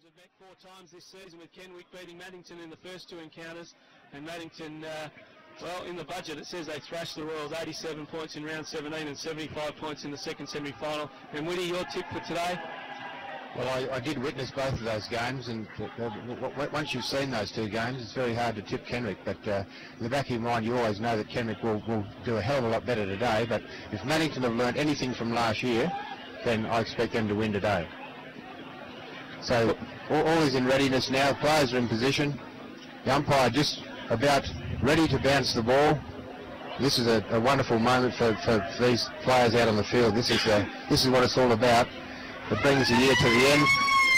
teams have met 4 times this season, with Kenwick beating Maddington in the first 2 encounters, and Maddington, well, in the budget it says they thrashed the Royals 87 points in round 17 and 75 points in the second semi-final. And Woody, your tip for today? Well, I did witness both of those games, and once you've seen those 2 games, it's very hard to tip Kenwick. But in the back of your mind, you always know that Kenwick will do a hell of a lot better today. But if Maddington have learnt anything from last year, then I expect them to win today. So all is in readiness now. Players are in position. The umpire just about ready to bounce the ball. This is a wonderful moment for these players out on the field. This is what it's all about. It brings the year to the end.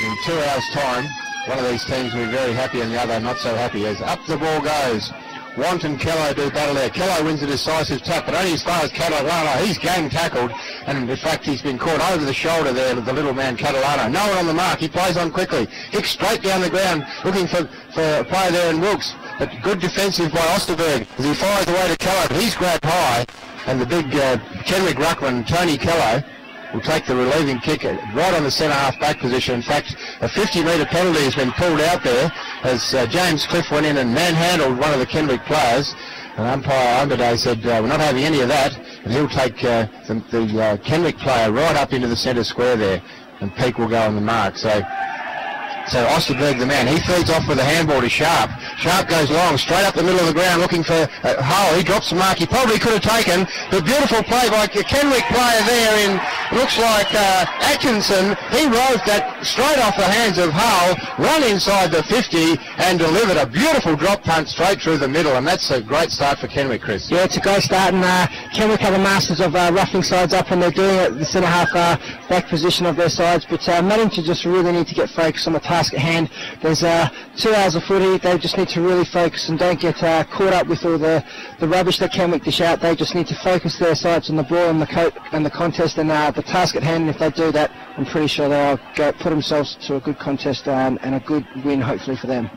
In 2 hours' time, one of these teams will be very happy and the other not so happy. As up the ball goes, Want and Kello do battle there. Kello wins a decisive tap, but only as far as Catalano. He's gang tackled, and in fact he's been caught over the shoulder there with the little man Catalano. No one on the mark. He plays on quickly. Hicks straight down the ground, looking for a player there in Wilkes. But good defensive by Osterberg as he fires away to Kello. But he's grabbed high, and the big Kenwick ruckman Tony Kello will take the relieving kick right on the centre-half back position. In fact, a 50-metre penalty has been pulled out there as James Cliff went in and manhandled one of the Kenwick players. And umpire Underday said, we're not having any of that, and he'll take the Kenwick player right up into the centre square there, and Peake will go on the mark. So Osterberg, the man, he feeds off with a handball to Sharp. Sharp goes long, straight up the middle of the ground, looking for Hull. He drops the mark. He probably could have taken the beautiful play by a Kenwick player there in, looks like Atkinson. He roved that straight off the hands of Hull, run inside the 50 and delivered a beautiful drop punt straight through the middle, and that's a great start for Kenwick, Chris. Yeah, it's a great start, and Kenwick are the masters of roughing sides up, and they're doing it at the centre-half back position of their sides. But Maddington just really need to get focused on the task at hand. There's 2 hours of footy. They just need to really focus and don't get caught up with all the rubbish that Kenwick dish out. They just need to focus their sights on the ball and the contest and the task at hand. And if they do that, I'm pretty sure they'll put themselves to a good contest and a good win, hopefully, for them.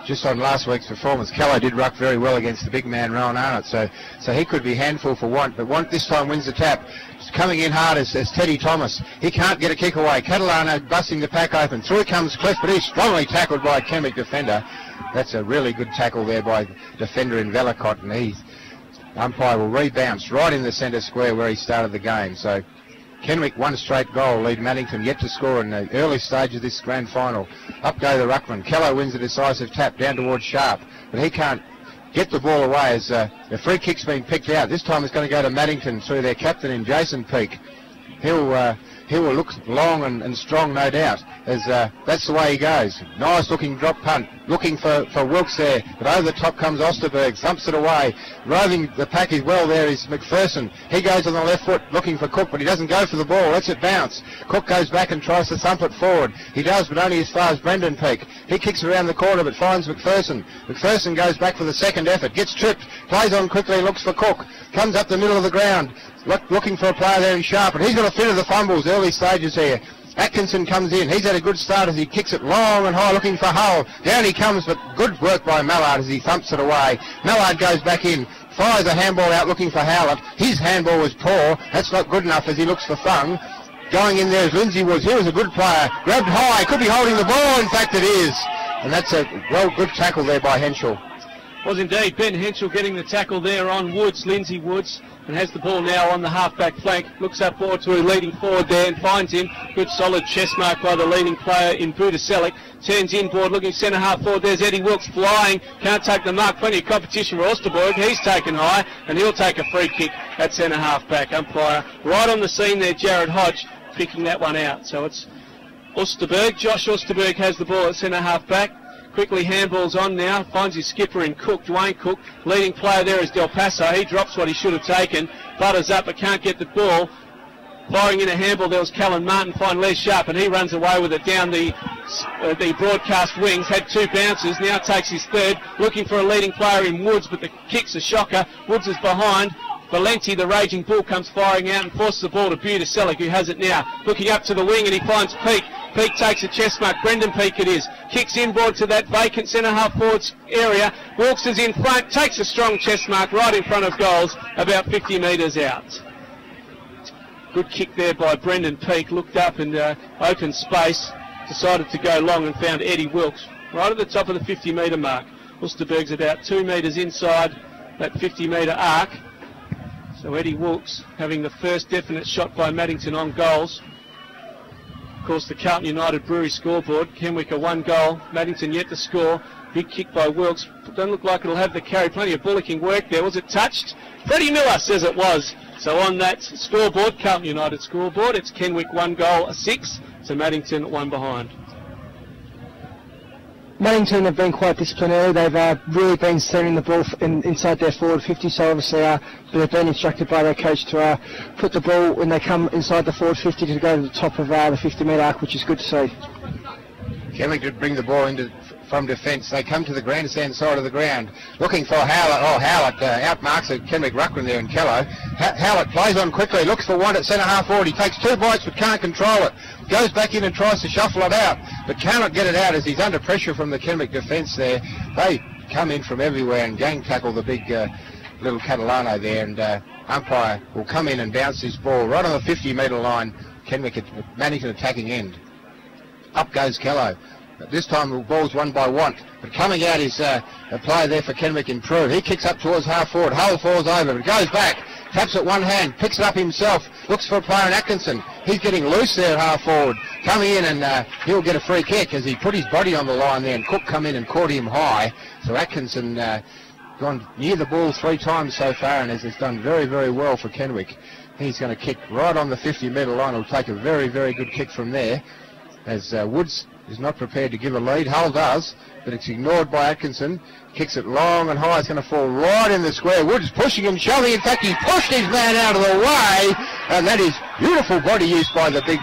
Just on last week's performance, Kello did ruck very well against the big man Rowan Arnott, so he could be handful for Want, but Want this time wins the tap. Coming in hard as Teddy Thomas. He can't get a kick away. Catalano busting the pack open. Through comes Cliff, but he's strongly tackled by a Kenwick defender. That's a really good tackle there by defender in Vellicott, and umpire will rebounce right in the centre square where he started the game. So Kenwick 1 straight goal lead Maddington yet to score in the early stage of this grand final. Up go the ruckman. Kello wins a decisive tap down towards Sharp, but he can't get the ball away as the free kick's been picked out. This time it's going to go to Maddington through their captain in Jason Peake. He will look long and strong, no doubt, as that's the way he goes. Nice looking drop punt, looking for Wilkes there, but over the top comes Osterberg, thumps it away. Roving the pack as well there is McPherson. He goes on the left foot looking for Cook, but he doesn't go for the ball, lets it bounce. Cook goes back and tries to thump it forward. He does, but only as far as Brendan Peake. He kicks around the corner but finds McPherson. McPherson goes back for the second effort, gets tripped, plays on quickly, looks for Cook, comes up the middle of the ground, looking for a player there in Sharp, and he's got a fit of the fumbles, early stages here. Atkinson comes in. He's had a good start as he kicks it long and high, looking for Hull. Down he comes, but good work by Mallard as he thumps it away. Mallard goes back in, fires a handball out looking for Howlett. His handball was poor. That's not good enough as he looks for Thung. Going in there is Lindsay Woods. He was a good player. Grabbed high. Could be holding the ball. In fact, it is. And that's a good tackle there by Henschel. Was indeed Ben Henschel getting the tackle there on Woods, Lindsay Woods, and has the ball now on the half-back flank. Looks up forward to a leading forward there and finds him. Good solid chest mark by the leading player in Budaselic. Turns inboard, looking centre-half forward. There's Eddie Wilkes flying. Can't take the mark. Plenty of competition for Osterberg. He's taken high, and he'll take a free kick at centre-half back. Umpire right on the scene there, Jared Hodge, picking that one out. So it's Osterberg. Josh Osterberg has the ball at centre-half back. Quickly handballs on now, finds his skipper in Cook, Dwayne Cook. Leading player there is Del Paso. He drops what he should have taken. Butters up but can't get the ball. Firing in a handball, there was Callan Martin, find Les Sharp, and he runs away with it down the broadcast wings. Had 2 bounces, now takes his third. Looking for a leading player in Woods, but the kick's a shocker. Woods is behind. Valenti, the raging bull, comes firing out and forces the ball to Budaselic, who has it now. Looking up to the wing, and he finds Peake. Peake takes a chest mark. Brendan Peake it is. Kicks inboard to that vacant centre-half forwards area. Wilkes is in front. Takes a strong chest mark right in front of goals, about 50 metres out. Good kick there by Brendan Peake. Looked up and open space. decided to go long and found Eddie Wilkes right at the top of the 50-metre mark. Ulsterberg's about 2 metres inside that 50-metre arc. So Eddie Wilkes having the first definite shot by Maddington on goals. Of course, the Carlton United Brewery scoreboard. Kenwick a 1 goal. Maddington yet to score. Big kick by Wilkes. Doesn't look like it'll have the carry. Plenty of bullocking work there. Was it touched? Freddie Miller says it was. So on that scoreboard, Carlton United scoreboard, it's Kenwick 1 goal, a 6. So Maddington 1 behind. Maddington have been quite disciplined early. They've really been sending the ball inside their forward 50, so obviously they've been instructed by their coach to put the ball when they come inside the forward 50 to go to the top of the 50-metre arc, which is good to see. Kenwick did bring the ball into from defence. They come to the grandstand side of the ground, looking for Howlett. Oh, Howlett outmarks a Kenwick ruckman there in Kello. Howlett plays on quickly, looks for one at centre half forward. He takes 2 bites but can't control it. Goes back in and tries to shuffle it out, but cannot get it out as he's under pressure from the Kenwick defence there. They come in from everywhere and gang tackle the big little Catalano there, and umpire will come in and bounce this ball right on the 50-metre line. Kenwick at Maddington attacking end. Up goes Kello. This time the ball's won by Want, but coming out is a player there for Kenwick in Prue. He kicks up towards half forward. Hull falls over, but goes back, taps it one hand, picks it up himself, looks for a player in Atkinson. He's getting loose there at half forward, coming in, and he'll get a free kick as he put his body on the line there, and Cook come in and caught him high. So Atkinson gone near the ball 3 times so far and has done very, very well for Kenwick. He's going to kick right on the 50-metre line. He'll take a very, very good kick from there as Woods is not prepared to give a lead. Hull does, but it's ignored by Atkinson. Kicks it long and high. It's going to fall right in the square. Woods pushing and shoving. In fact, he pushed his man out of the way, and that is beautiful body use by the big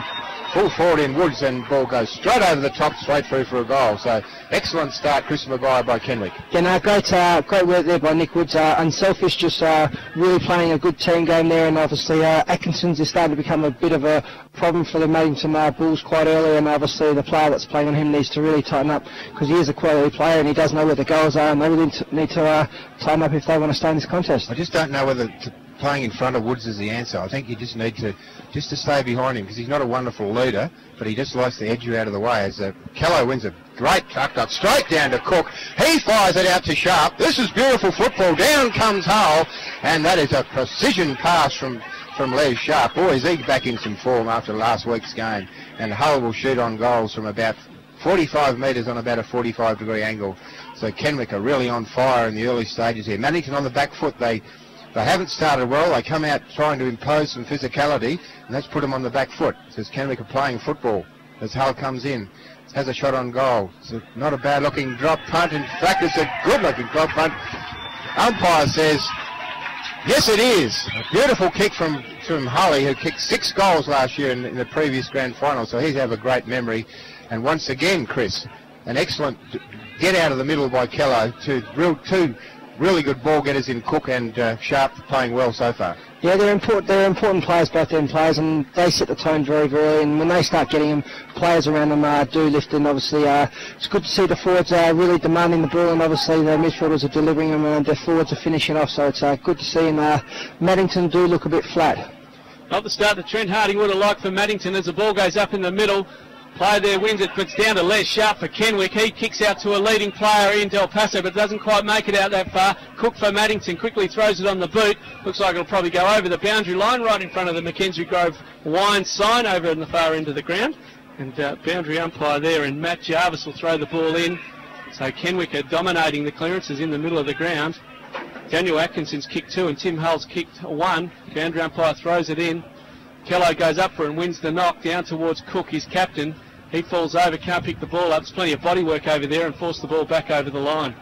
full forward in Woods, and ball goes straight over the top, straight through for a goal. So excellent start, Chris Maguire, by Kenwick. Yeah, no, great work there by Nick Woods. Unselfish, just really playing a good team game there, and obviously Atkinson's is starting to become a bit of a problem for the Maddington Bulls quite early, and obviously the player that's playing on him needs to really tighten up, because he is a quality player and he does know where the goals are, and they really need to tighten up if they want to stay in this contest. I just don't know whether playing in front of Woods is the answer. I think you just need to stay behind him, because he's not a wonderful leader, but he just likes to edge you out of the way. As Kello wins a great tuck up straight down to Cook. He fires it out to Sharp. This is beautiful football. Down comes Hull, and that is a precision pass from Les Sharp. Boys, he's back in some form after last week's game, and Hull will shoot on goals from about 45 metres on about a 45-degree angle. So Kenwick are really on fire in the early stages here. Maddington on the back foot. They haven't started well. They come out trying to impose some physicality, and that's put them on the back foot. Says Kenwick are playing football as Hull comes in. Has a shot on goal. It's not a bad-looking drop punt. In fact, it's a good-looking drop punt. Umpire says, yes, it is. A beautiful kick from Holly, who kicked 6 goals last year in the previous grand final, so he's have a great memory. And once again, Chris, an excellent get out of the middle by Kello. Two really good ball getters in Cook and Sharp, playing well so far. Yeah, they're important players, both them players, and they set the tone very, very early, and when they start getting them, players around them do lift, and obviously it's good to see the forwards really demanding the ball, and obviously the midfielders are delivering them, and their forwards are finishing off, so it's good to see, and Maddington do look a bit flat. Not the start that Trent Harding would have liked for Maddington as the ball goes up in the middle. Player there wins it, but it's down to Les Sharp for Kenwick. He kicks out to a leading player in Del Paso, but doesn't quite make it out that far. Cook for Maddington quickly throws it on the boot. Looks like it'll probably go over the boundary line right in front of the Mackenzie Grove wine sign over in the far end of the ground. And boundary umpire there, and Matt Jarvis will throw the ball in. So Kenwick are dominating the clearances in the middle of the ground. Daniel Atkinson's kicked 2 and Tim Hull's kicked 1. Boundary umpire throws it in. Kello goes up for it and wins the knock down towards Cook, his captain. He falls over, can't pick the ball up. There's plenty of body work over there and force the ball back over the line.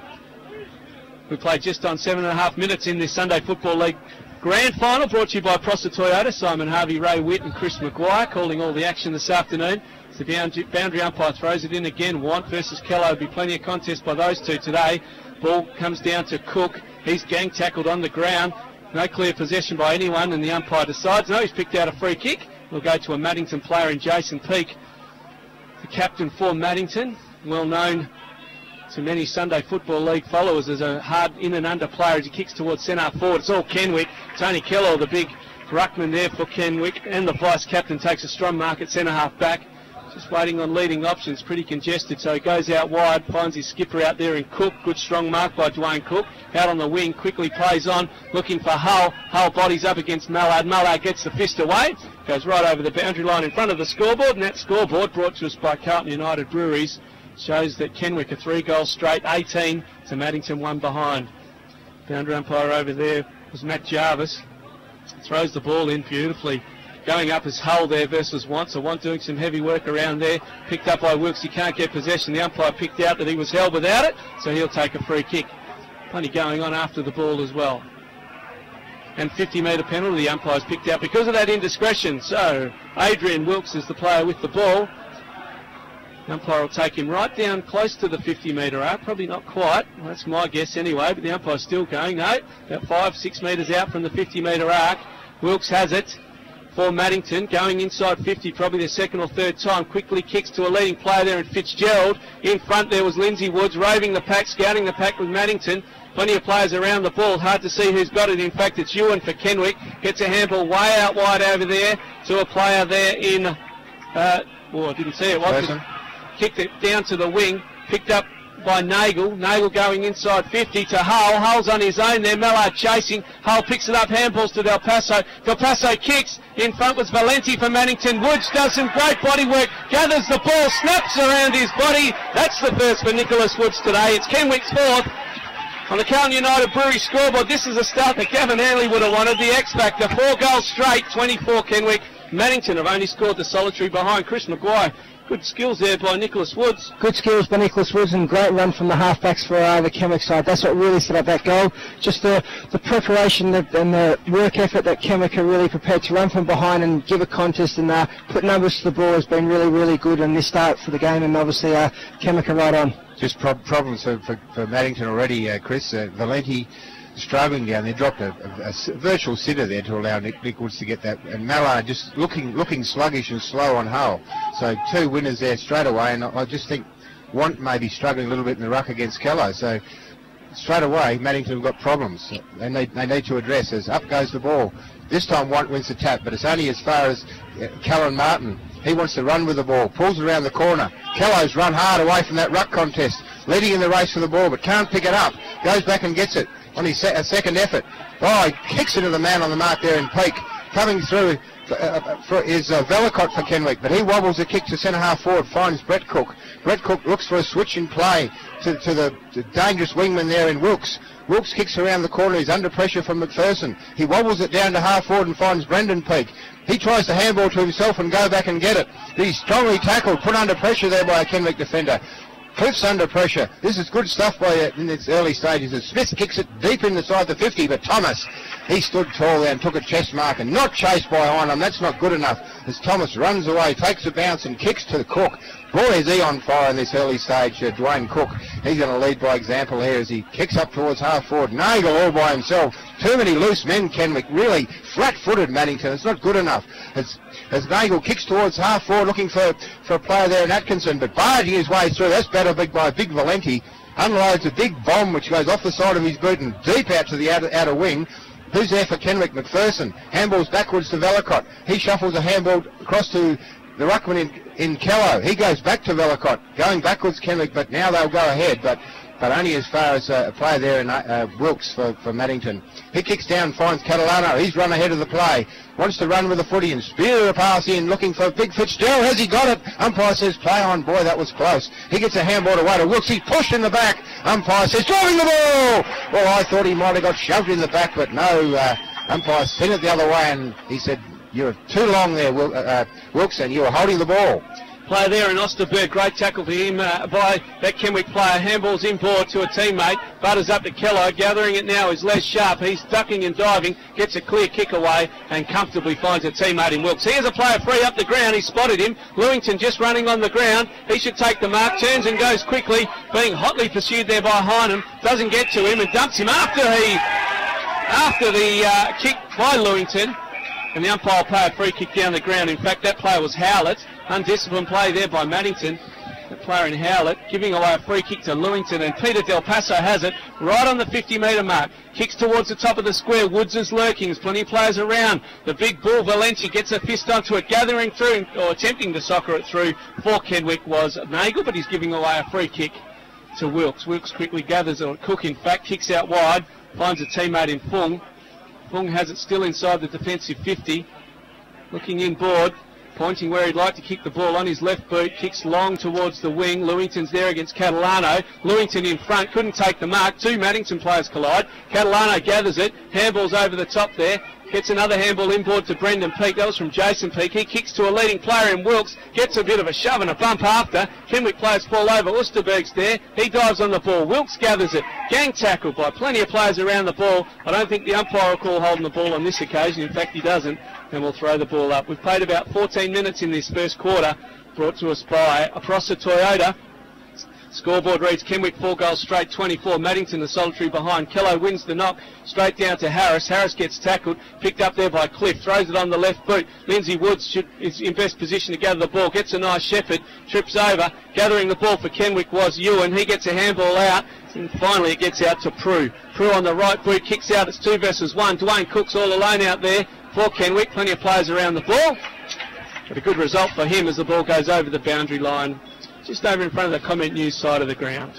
We played just on 7.5 minutes in this Sunday Football League Grand Final, brought to you by Prosser Toyota. Simon Harvey, Ray Witt and Chris Maguire calling all the action this afternoon. The boundary umpire throws it in again. Want versus Kello. There'll be plenty of contest by those two today. Ball comes down to Cook. He's gang tackled on the ground. No clear possession by anyone, and the umpire decides, no, he's picked out a free kick. It'll go to a Maddington player in Jason Peake, the captain for Maddington, well known to many Sunday Football League followers as a hard in and under player as he kicks towards centre forward. It's all Kenwick. Tony Kellogg, the big ruckman there for Kenwick, and the vice captain takes a strong mark at centre half back. Just waiting on leading options, pretty congested, so he goes out wide, finds his skipper out there in Cook. Good strong mark by Dwayne Cook. Out on the wing, quickly plays on, looking for Hull. Hull bodies up against Mallard. Mallard gets the fist away, goes right over the boundary line in front of the scoreboard, and that scoreboard, brought to us by Carlton United Breweries, shows that Kenwick are 3 goals straight, 18 to Maddington 1 behind. Boundary umpire over there was Matt Jarvis. Throws the ball in beautifully. Going up is Hull there versus Want. So Want doing some heavy work around there. Picked up by Wilkes. He can't get possession. The umpire picked out that he was held without it, so he'll take a free kick. Plenty going on after the ball as well. And 50-metre penalty the umpire's picked out because of that indiscretion. So Adrian Wilkes is the player with the ball. The umpire will take him right down close to the 50-metre arc. Probably not quite. Well, that's my guess anyway, but the umpire's still going. No, about 5-6 metres out from the 50-metre arc. Wilkes has it for Maddington, going inside 50, probably the second or third time. Quickly kicks to a leading player there in Fitzgerald. In front there was Lindsay Woods, roving the pack, scouting the pack with Maddington. Plenty of players around the ball. Hard to see who's got it. In fact, it's Ewan for Kenwick. Gets a handball way out wide over there to a player there in... I didn't see it. Kicked it down to the wing. Picked up by Nagel. Nagel going inside 50 to Hull. Hull's on his own there. Mallard chasing. Hull picks it up. Handballs to Del Paso. Del Paso kicks. In front was Valenti for Maddington. Woods does some great body work. Gathers the ball. Snaps around his body. That's the first for Nicholas Woods today. It's Kenwick's fourth. On the Carlton United Brewery scoreboard, this is a start that Gavin Hanley would have wanted. The X-Factor. 4 goals straight. 24 Kenwick. Maddington have only scored the solitary behind. Chris Maguire. Good skills there by Nicholas Woods. Good skills by Nicholas Woods and great run from the halfbacks for the Kenwick side. That's what really set up that goal. Just the preparation and the work effort that Kenwick are really prepared to run from behind and give a contest and put numbers to the ball has been really, really good in this start for the game, and obviously Kenwick are right on. Just problems for Maddington already, Chris. Valenti struggling down there, dropped a virtual sitter there to allow Nick Woods to get that, and Mallard just looking sluggish and slow on Hull. So 2 winners there straight away, and I just think Want may be struggling a little bit in the ruck against Kello. So straight away Maddington have got problems and they need to address as up goes the ball. This time Want wins the tap, but it's only as far as Callan Martin. He wants to run with the ball, pulls around the corner. Kello's run hard away from that ruck contest, leading in the race for the ball, but can't pick it up. Goes back and gets it on his second effort. He kicks it to the man on the mark there in Peak. Coming through is Velicott for Kenwick, but he wobbles the kick to centre-half forward, finds Brett Cook. Brett Cook looks for a switch in play to the dangerous wingman there in Wilkes. Wilkes kicks around the corner. He's under pressure from McPherson. He wobbles it down to half forward and finds Brendan Peak. He tries to handball to himself and go back and get it. He's strongly tackled, put under pressure there by a Kenwick defender. Cliff's under pressure. This is good stuff in its early stages. As Smith kicks it deep inside the 50, but Thomas, he stood tall there and took a chest mark and not chased by Einham. That's not good enough. As Thomas runs away, takes a bounce and kicks to the Cook. Boy, is he on fire in this early stage, Dwayne Cook. He's going to lead by example here as he kicks up towards half forward. Nagel all by himself. Too many loose men, Kenwick. Really flat-footed Maddington. It's not good enough. As Nagel kicks towards half forward, looking for a player there in Atkinson, but barging his way through. That's battered by Big Valenti. Unloads a big bomb which goes off the side of his boot and deep out to the outer wing. Who's there for Kenwick? McPherson. Handballs backwards to Velicott. He shuffles a handball across to the ruckman in Kello. He goes back to Velicott. Going backwards, Kenwick, but now they'll go ahead, but only as far as a player there in Wilkes for Maddington. He kicks down, finds Catalano. He's run ahead of the play. Wants to run with the footy and spear a pass in, looking for Big Fitzgerald. Has he got it? Umpire says play on. Boy, that was close. He gets a handball away to Wilkes. He's pushed in the back. Umpire says driving the ball. Well, I thought he might have got shoved in the back, but no. Umpire sent it the other way, and he said, you're too long there, Wilkes, and you were holding the ball. Player there in Osterberg, great tackle for him by that Kenwick player. Handballs inboard to a teammate, butters up to Kello. Gathering it now is Les Sharp. He's ducking and diving, gets a clear kick away and comfortably finds a teammate in Wilkes. Here's a player free up the ground. He spotted him. Lewington just running on the ground. He should take the mark, turns and goes quickly, being hotly pursued there by Hynam. Doesn't get to him and dumps him after the kick by Lewington. And the umpire play a free kick down the ground. In fact, that player was Howlett. Undisciplined play there by Maddington. the player in Howlett, giving away a free kick to Lewington, and Peter Del Paso has it right on the 50-metre mark. Kicks towards the top of the square. Woods is lurking. There's plenty of players around. The big bull, Valenti, gets a fist onto it, gathering through, or attempting to soccer it through for Kenwick was Nagel, but he's giving away a free kick to Wilkes. Wilkes quickly gathers, or Cook in fact, kicks out wide, finds a teammate in Fung. Fung has it still inside the defensive 50. Looking inboard, pointing where he'd like to kick the ball on his left boot, kicks long towards the wing. Lewington's there against Catalano. Lewington in front, couldn't take the mark. Two Maddington players collide. Catalano gathers it, handballs over the top there, gets another handball inboard to Brendan Peake. That was from Jason Peake. He kicks to a leading player in Wilkes, gets a bit of a shove and a bump after. Kenwick players fall over. Osterberg's there. He dives on the ball. Wilkes gathers it. Gang tackled by plenty of players around the ball. I don't think the umpire will call holding the ball on this occasion. In fact, he doesn't. And we'll throw the ball up. We've played about 14 minutes in this first quarter. Brought to us by Aprosa Toyota. Scoreboard reads Kenwick 4 goals straight, 24. Maddington the solitary behind. Kello wins the knock straight down to Harris. Harris gets tackled, picked up there by Cliff, throws it on the left boot. Lindsay Woods is in best position to gather the ball, gets a nice shepherd, trips over. Gathering the ball for Kenwick was Ewan. He gets a handball out, and finally it gets out to Prue. Prue on the right boot, kicks out. It's 2 versus 1. Dwayne Cook's all alone out there for Kenwick. Plenty of players around the ball, but a good result for him as the ball goes over the boundary line, just over in front of the Comment News side of the ground.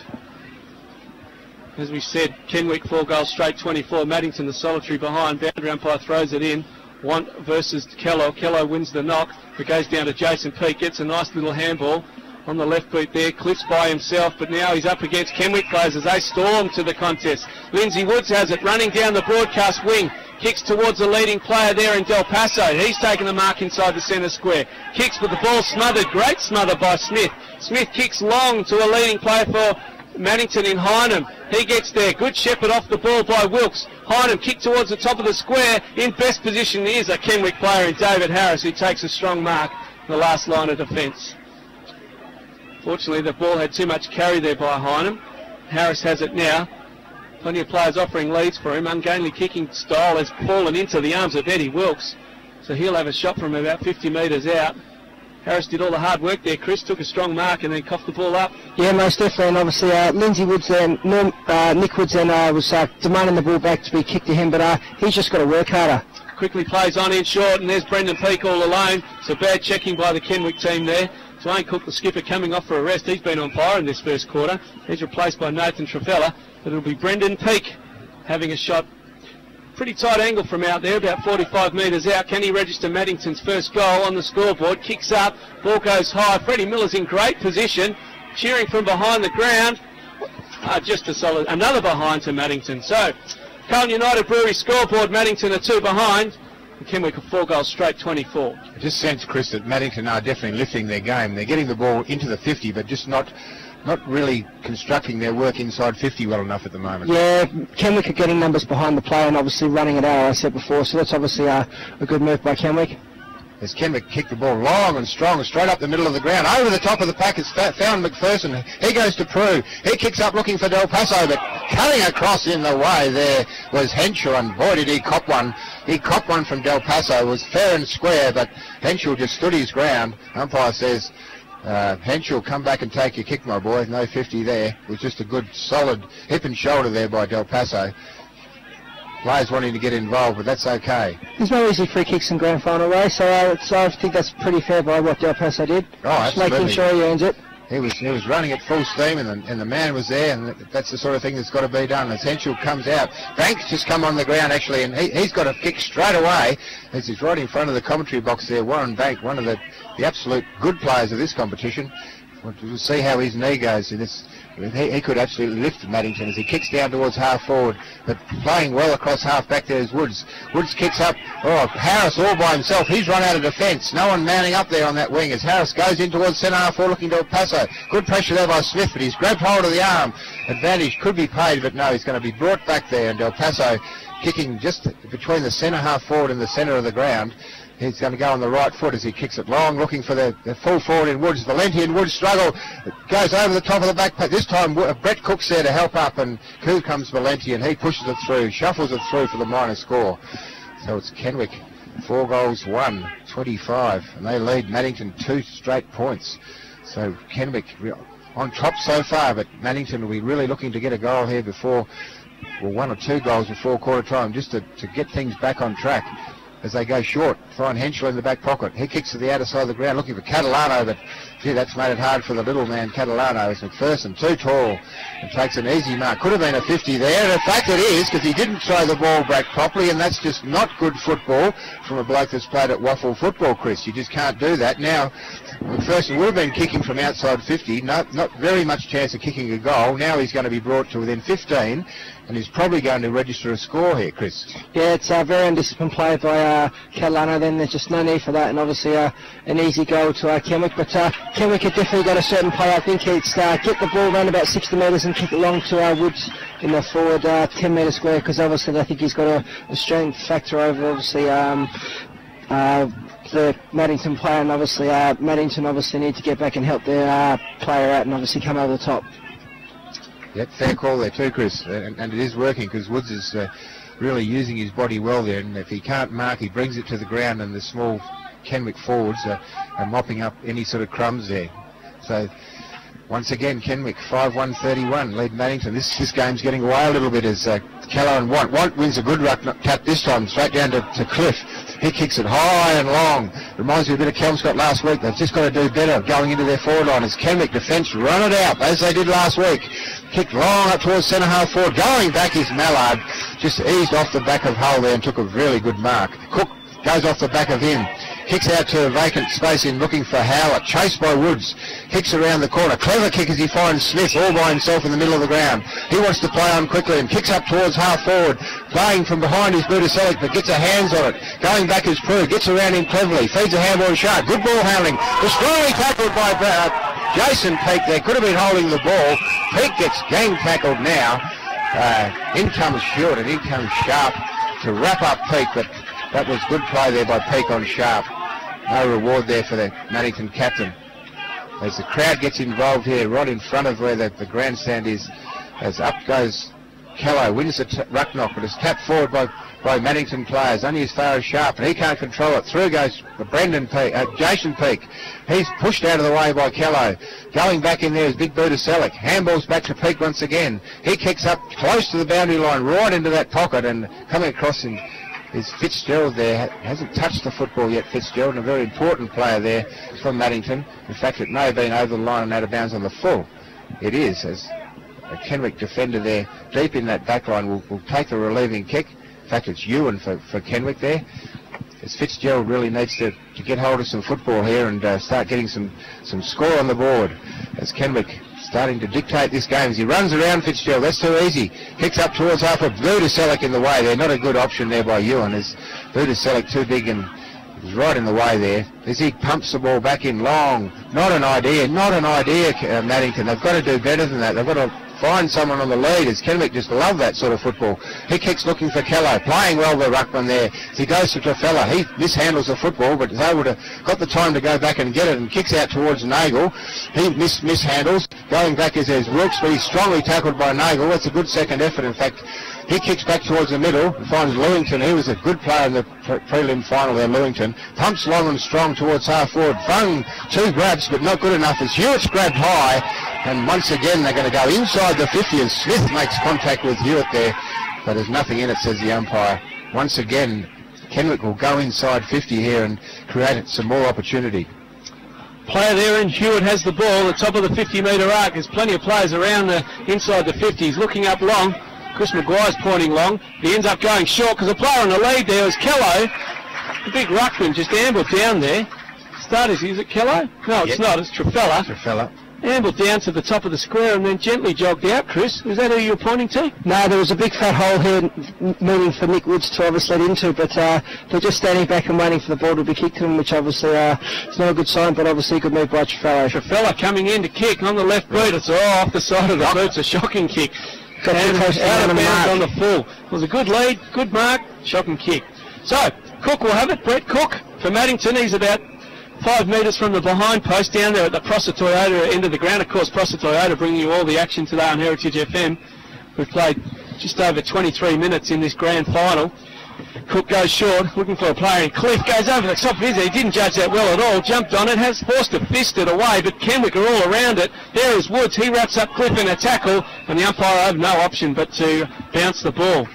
As we said, Kenwick 4 goals straight, 24. Maddington the solitary behind. Boundary umpire throws it in. 1 versus Kello. Kello wins the knock. It goes down to Jason Peake. Gets a nice little handball on the left boot there. Cliff's by himself, but now he's up against Kenwick players as they storm to the contest. Lindsay Woods has it, running down the broadcast wing. Kicks towards the leading player there in Del Paso. He's taken the mark inside the centre square. Kicks, but the ball smothered. Great smother by Smith. Smith kicks long to a leading player for Maddington in Hynham. He gets there. Good shepherd off the ball by Wilkes. Hynham kicked towards the top of the square. In best position is a Kenwick player in David Harris, who takes a strong mark in the last line of defence. Fortunately, the ball had too much carry there by Hynham. Harris has it now. Plenty of players offering leads for him. Ungainly kicking style has fallen into the arms of Eddie Wilkes, so he'll have a shot from about 50 metres out. Harris did all the hard work there. Chris took a strong mark and then coughed the ball up. Yeah, most definitely. And obviously, Lindsay Woods and Nick Woods was demanding the ball back to be kicked to him, but he's just got to work harder. Quickly plays on in short, and there's Brendan Peake all alone. So bad checking by the Kenwick team there. Dwayne Cook, the skipper, coming off for a rest. He's been on fire in this first quarter. He's replaced by Nathan Trevella, but it'll be Brendan Peake having a shot. Pretty tight angle from out there, about 45 metres out. Can he register Maddington's first goal on the scoreboard? Kicks up, ball goes high. Freddie Miller's in great position, cheering from behind the ground. Just a solid, another behind to Maddington. So, Carlton United Brewery scoreboard, Maddington are 2 behind. And Kenwick are 4 goals straight, 24. I just sense, Chris, that Maddington are definitely lifting their game. They're getting the ball into the 50, but just not really constructing their work inside 50 well enough at the moment. Yeah, Kenwick are getting numbers behind the play and obviously running it out, as I said before, so that's obviously a good move by Kenwick. As Kenwick kicked the ball long and strong, straight up the middle of the ground. Over the top of the pack, it's found McPherson. He goes to Prue. He kicks up looking for Del Paso, but cutting across in the way there was Henschel, and boy did he cop one. He copped one from Del Paso. It was fair and square, but Henschel just stood his ground. Umpire says, Henschel, come back and take your kick, my boy. No 50 there. It was just a good, solid hip and shoulder there by Del Paso. Players wanting to get involved, but that's okay. There's no easy free kicks in grand final race, so I think that's pretty fair by what Del Paso did. Oh, absolutely. Making sure he earns it. He was running at full steam, and the man was there, and that's the sort of thing that's got to be done. As Henschel comes out, Banks just come on the ground actually, and he's got a kick straight away. As he's right in front of the commentary box there, Warren Bank, one of the absolute good players of this competition. We'll see how his knee goes in this. He could absolutely lift Maddington as he kicks down towards half forward, but playing well across half back there is Woods. Woods kicks up. Oh, Harris all by himself. He's run out of defence. No one manning up there on that wing as Harris goes in towards centre half forward looking to El Paso. Good pressure there by Smith, but he's grabbed hold of the arm. Advantage could be paid, but no, he's going to be brought back there, and Del Paso kicking just between the centre half forward and the centre of the ground. He's going to go on the right foot as he kicks it long, looking for the full forward in Woods. Valenti and Woods struggle. It goes over the top of the back. This time Brett Cook's there to help up, and who comes Valenti, and he pushes it through, shuffles it through for the minor score. So it's Kenwick, 4 goals, 1, 25, and they lead Maddington 2 straight points. So Kenwick on top so far, but Maddington will be really looking to get a goal here before, well, 1 or 2 goals before quarter time, just to get things back on track as they go short. Find Henschel in the back pocket. He kicks to the outer side of the ground looking for Catalano, but gee, that's made it hard for the little man Catalano. It's McPherson, too tall, and takes an easy mark. Could have been a 50 there, and in fact it is, because he didn't throw the ball back properly, and that's just not good football from a bloke that's played at Waffle football, Chris. You just can't do that. Now, McPherson would have been kicking from outside 50, not very much chance of kicking a goal. Now he's going to be brought to within 15, and he's probably going to register a score here, Chris. Yeah, it's a very undisciplined play by Catalano. Then there's just no need for that, and obviously an easy goal to Kenwick. But Kenwick had definitely got a certain play. I think it's get the ball around about 60 metres and kick it long to Woods in the forward 10 metre square, because obviously I think he's got a strength factor over obviously the Maddington player, and obviously Maddington obviously need to get back and help their player out and obviously come over the top. Yep, fair call there too, Chris, and it is working, because Woods is really using his body well there, and if he can't mark, he brings it to the ground, and the small Kenwick forwards are mopping up any sort of crumbs there. So once again, Kenwick 5-1-31 lead Maddington. This game's getting away a little bit as Callow and Want wins a good ruck tap this time, straight down to Cliff. He kicks it high and long. Reminds me a bit of Kelmscott last week. They've just got to do better going into their forward line as Kenwick defence run it out as they did last week. Kicked long up towards centre half forward. Going back is Mallard. Just eased off the back of Hull there and took a really good mark. Cook goes off the back of him. Kicks out to a vacant space in looking for Howlett. Chased by Woods. Kicks around the corner. Clever kick as he finds Smith all by himself in the middle of the ground. He wants to play on quickly and kicks up towards half forward. Playing from behind his Budaselic, but gets a hands on it. Going back is Prue. Gets around him cleverly. Feeds a handball to Sharp. Good ball handling. Was strongly tackled by Jason Peake there. Could have been holding the ball. Peake gets gang tackled now. In comes Stewart and in comes Sharp to wrap up Peake, but that was good play there by Peake on Sharp. No reward there for the Maddington captain. As the crowd gets involved here, right in front of where the grandstand is, as up goes Callow, wins the ruck knock, but it's tapped forward by Maddington players, only as far as Sharp, and he can't control it. Through goes Jason Peake. He's pushed out of the way by Callow. Going back in there is Big Budaselic. Handballs back to Peake once again. He kicks up close to the boundary line, right into that pocket, and coming across him is Fitzgerald there. Hasn't touched the football yet, Fitzgerald, and a very important player there from Maddington. In fact, it may have been over the line and out of bounds on the full. It is, as a Kenwick defender there, deep in that back line, will take the relieving kick. In fact, it's Ewan for Kenwick there. As Fitzgerald really needs to get hold of some football here and start getting some score on the board. As Kenwick starting to dictate this game as he runs around Fitzgerald. That's too easy. Kicks up towards half of Budaselic in the way there. Not a good option there by Ewan. As Budaselic too big and is right in the way there. As he pumps the ball back in long. Not an idea, Maddington. They've got to do better than that. They've got to find someone on the lead, as Kenwick just love that sort of football. He kicks looking for Callow, playing well the ruckman there. As he goes to Trafella, he mishandles the football, but is able to got the time to go back and get it, and kicks out towards Nagel. He mishandles. Going back is Wilkes, but he's strongly tackled by Nagel. That's a good second effort. In fact, he kicks back towards the middle and finds Lewington. He was a good player in the prelim final there, Lewington. Pumps long and strong towards half forward. Fung, 2 grabs, but not good enough as Hewitt's grabbed high. And once again, they're going to go inside the 50, and Smith makes contact with Hewitt there. But there's nothing in it, says the umpire. Once again, Kenwick will go inside 50 here and create some more opportunity. Player there, and Hewitt has the ball at the top of the 50-metre arc. There's plenty of players around inside the 50. He's looking up long. Chris Maguire's pointing long. He ends up going short because the player on the lead there is Callow. The big ruckman just ambled down there. Is it Callow? No, it's not. It's Trafella. Ambled down to the top of the square and then gently jogged out, Chris. Is that who you were pointing to? No, there was a big fat hole here moving for Nick Woods to obviously let into, but they're just standing back and waiting for the ball to be kicked to them, which obviously is not a good sign, but obviously a good move by Trafella. Trafella coming in to kick on the left boot. It's off the side of the boot. It's a shocking kick. Got and out of bounds on the full. It was a good lead, good mark, shocking kick. So, Cook will have it. Brett Cook for Maddington. He's about 5 metres from the behind post down there at the Prosser Toyota end of the ground. Of course, Prosser Toyota bringing you all the action today on Heritage FM. We've played just over 23 minutes in this grand final. Cook goes short, looking for a player, and Cliff goes over the top of his head. He didn't judge that well at all, jumped on it, has forced to fist it away, but Kenwick are all around it. There is Woods, he wraps up Cliff in a tackle, and the umpire had no option but to bounce the ball.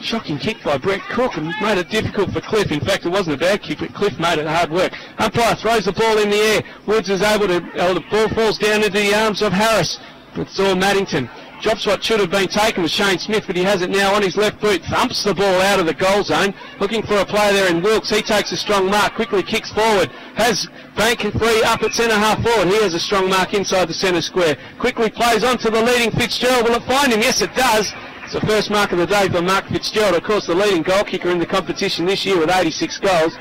Shocking kick by Brett Cook and made it difficult for Cliff. In fact, it wasn't a bad kick, but Cliff made it hard work. Umpire throws the ball in the air. Woods is able to, the ball falls down into the arms of Harris. It's all Maddington. Drops what should have been taken with Shane Smith, but he has it now on his left boot. Thumps the ball out of the goal zone. Looking for a player there in Wilkes. He takes a strong mark, quickly kicks forward. Has Bank free up at centre half forward. He has a strong mark inside the centre square. Quickly plays on to the leading Fitzgerald. Will it find him? Yes, it does. It's the first mark of the day for Mark Fitzgerald. Of course, the leading goal kicker in the competition this year with 86 goals.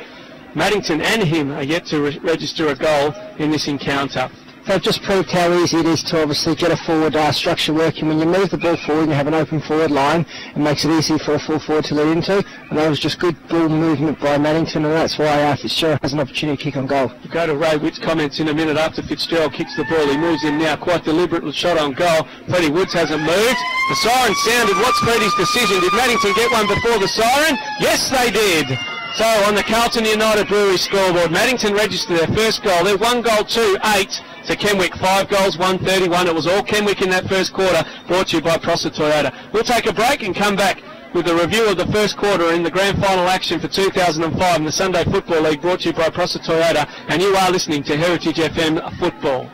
Maddington and him are yet to register a goal in this encounter. They've just proved how easy it is to obviously get a forward structure working. When you move the ball forward and you have an open forward line, it makes it easy for a full forward to lead into. And that was just good ball movement by Maddington, and that's why Fitzgerald has an opportunity to kick on goal. We'll go to Ray Witt's comments in a minute after Fitzgerald kicks the ball. He moves in now, quite deliberate shot on goal. Freddie Woods hasn't moved. The siren sounded. What's Freddie's decision? Did Maddington get one before the siren? Yes, they did. So on the Carlton United Brewery scoreboard, Maddington registered their first goal. They're 1-2-8 to Kenwick, 5 goals, 131. It was all Kenwick in that first quarter, brought to you by Prosser Toyota. We'll take a break and come back with a review of the first quarter in the grand final action for 2005 in the Sunday Football League, brought to you by Prosser Toyota. And you are listening to Heritage FM Football.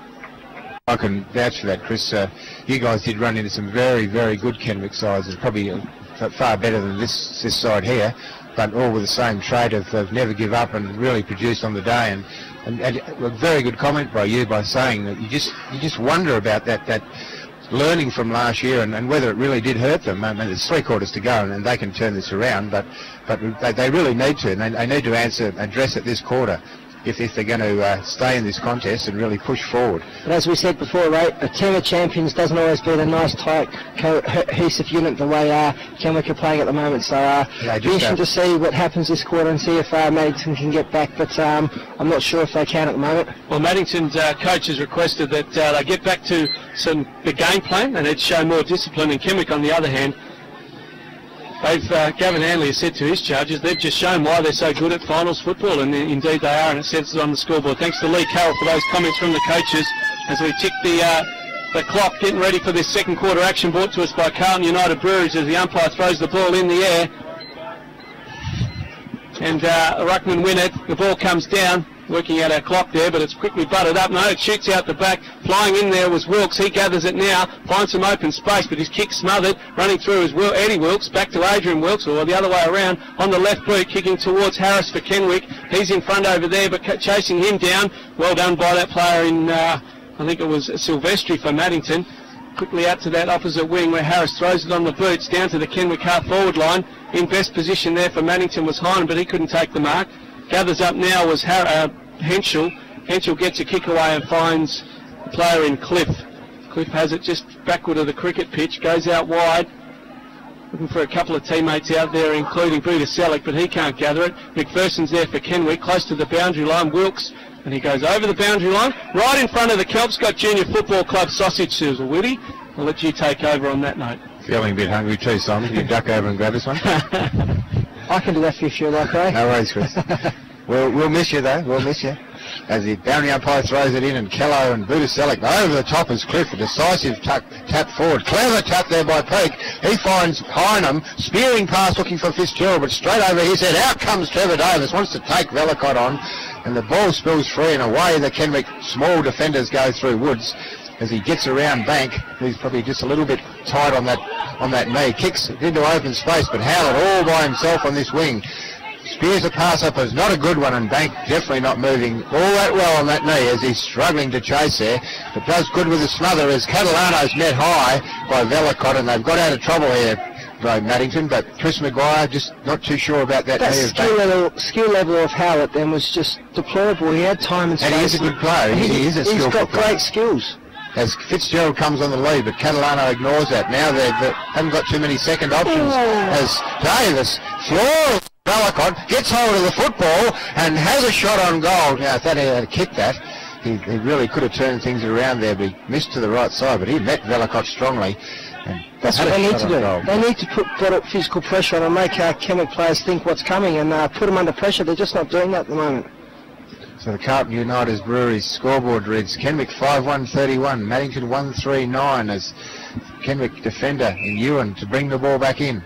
I can vouch for that, Chris. You guys did run into some very, very good Kenwick sides, and probably far better than this side here, but all with the same trait of never give up and really produced on the day. And a very good comment by you by saying that you just wonder about that learning from last year and whether it really did hurt them. I mean, there's 3 quarters to go and they can turn this around, but they really need to, and they need to address it this quarter if they're going to stay in this contest and really push forward. But as we said before, right, a team of champions doesn't always be the nice, tight, cohesive unit the way Kenwick are playing at the moment. So it'll be interesting to see what happens this quarter and see if Maddington can get back, but I'm not sure if they can at the moment. Well, Maddington's coach has requested that they get back to the game plan and they'd show more discipline, and Kenwick, on the other hand, Gavin Hanley has said to his charges they've just shown why they're so good at finals football, and indeed they are, and it says it on the scoreboard. Thanks to Lee Carroll for those comments from the coaches as we tick the clock, getting ready for this second quarter action, brought to us by Carlton United Breweries as the umpire throws the ball in the air. And Ruckman win it. The ball comes down, working out our clock there, but it's quickly butted up. No, it shoots out the back. Flying in there was Wilkes. He gathers it now, finds some open space, but his kick smothered. Running through is Eddie Wilkes, back to Adrian Wilkes, or the other way around, on the left boot, kicking towards Harris for Kenwick. He's in front over there, but chasing him down. Well done by that player in, I think it was Silvestri for Maddington. Quickly out to that opposite wing where Harris throws it on the boots, down to the Kenwick half forward line. In best position there for Maddington was Hine, but he couldn't take the mark. Gathers up now was Henschel. Henschel gets a kick away and finds the player in Cliff. Cliff has it just backward of the cricket pitch, goes out wide, looking for a couple of teammates out there, including Peter Selleck, but he can't gather it. McPherson's there for Kenwick, close to the boundary line. Wilkes, and he goes over the boundary line, right in front of the Kelmscott Junior Football Club sausage sizzle. Willie, I'll let you take over on that note. Feeling a bit hungry too, Simon. You duck over and grab this one. I can do that for you if you like, eh? No worries, Chris. We'll miss you though. We'll miss you. As the boundary umpire throws it in, and Kello and Budaselic over the top as Cliff, a decisive tap forward. Clever tap there by Peake. He finds Hynam, spearing pass looking for Fitzgerald, but straight over his head. Out comes Trevor Davis, wants to take Velicott on, and the ball spills free, and away the Kenwick small defenders go through Woods as he gets around Bank, who's probably just a little bit tight on that knee. Kicks into open space, but Howlett all by himself on this wing. Spears a pass up is not a good one, and Bank definitely not moving all that well on that knee as he's struggling to chase there, but does good with the smother as Catalano's met high by Velicott, and they've got out of trouble here by Maddington, but Chris Maguire just not too sure about that knee of Bank. Skill level of Howlett then was just deplorable. He had time and space. And he is a good player. He is a skillful player. He's got great skills. As Fitzgerald comes on the lead, but Catalano ignores that. Now they haven't got too many second options as Davis floors Velicott, gets hold of the football and has a shot on goal. Now if that had kicked that, he really could have turned things around there, but he missed to the right side, but he met Velicott strongly. And That's had what a they need shot to on do. goal. They need to put physical pressure on and make Kenwick players think what's coming and put them under pressure. They're just not doing that at the moment. So the Carlton United Breweries scoreboard reads Kenwick 5-1-31, Maddington 1-3-9 as Kenwick defender in Ewan to bring the ball back in.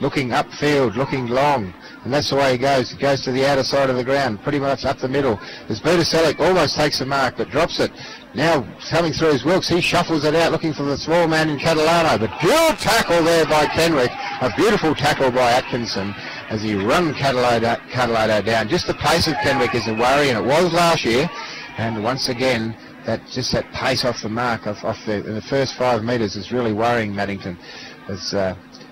Looking upfield, looking long, and that's the way he goes. He goes to the outer side of the ground, pretty much up the middle. As Butaselic almost takes the mark, but drops it. Now coming through his Wilkes, he shuffles it out, looking for the small man in Catalano. But good tackle there by Kenwick. A beautiful tackle by Atkinson as he run Catalano down. Just the pace of Kenwick is a worry, and it was last year. And once again, that pace off the mark in the first 5 metres is really worrying Maddington. As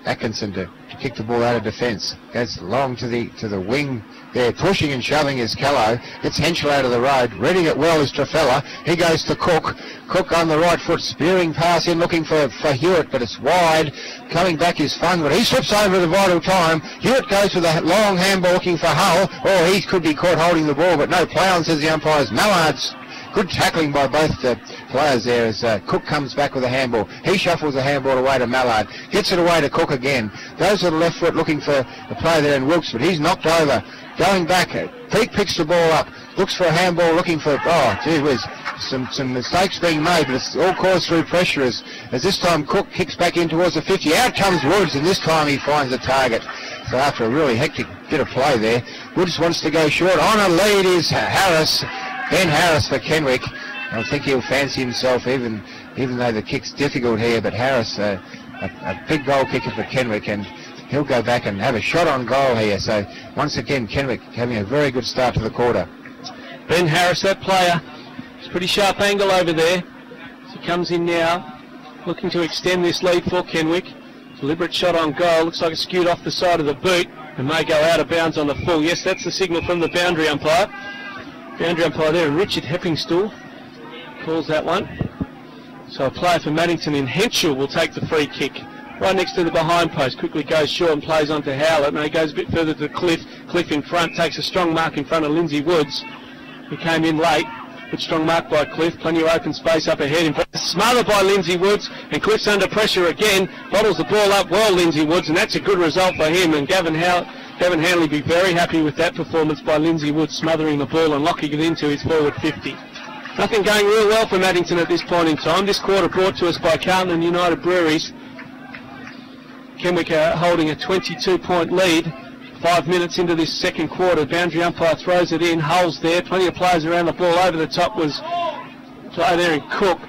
Atkinson to kick the ball out of defence. Goes long to the wing there, pushing and shoving is Callow. Gets Henschel out of the road. Reading it well is Trafella. He goes to Cook. Cook on the right foot, spearing pass in, looking for Hewitt, but it's wide. Coming back is Fung, but he slips over the vital time. Hewitt goes with a long handball looking for Hull. Oh, he could be caught holding the ball, but no play on, says the umpires. Mallard's good tackling by both players there as Cook comes back with a handball. He shuffles the handball away to Mallard. Gets it away to Cook again. Goes to the left foot looking for the player there in Wilkes, but he's knocked over. Going back, Peake picks the ball up. Looks for a handball, looking for, oh, gee whiz. Some mistakes being made, but it's all caused through pressure as this time Cook kicks back in towards the 50. Out comes Woods, and this time he finds the target. So after a really hectic bit of play there, Woods wants to go short. On a lead is Harris. Ben Harris for Kenwick. I think he'll fancy himself even though the kick's difficult here, but Harris, a big goal kicker for Kenwick, and he'll go back and have a shot on goal here. So once again, Kenwick having a very good start to the quarter. Ben Harris, that player, it's a pretty sharp angle over there. So he comes in now, looking to extend this lead for Kenwick. Deliberate shot on goal, looks like it's skewed off the side of the boot and may go out of bounds on the full. Yes, that's the signal from the boundary umpire. Boundary umpire there, Richard Heppingstool, calls that one. So a player for Maddington in Henschel will take the free kick. Right next to the behind post, quickly goes short and plays on to Howlett. Now he goes a bit further to Cliff. Cliff in front, takes a strong mark in front of Lindsay Woods. He came in late, but strong mark by Cliff. Plenty of open space up ahead. Smothered by Lindsay Woods, and Cliff's under pressure again. Bottles the ball up well, Lindsay Woods, and that's a good result for him. And Gavin Hanley be very happy with that performance by Lindsay Woods, smothering the ball and locking it into his forward 50. Nothing going real well for Maddington at this point in time. This quarter brought to us by Carlton United Breweries. Kenwick holding a 22-point lead. 5 minutes into this second quarter. Boundary umpire throws it in. Hull's there. Plenty of players around the ball. Over the top was player there in Cook.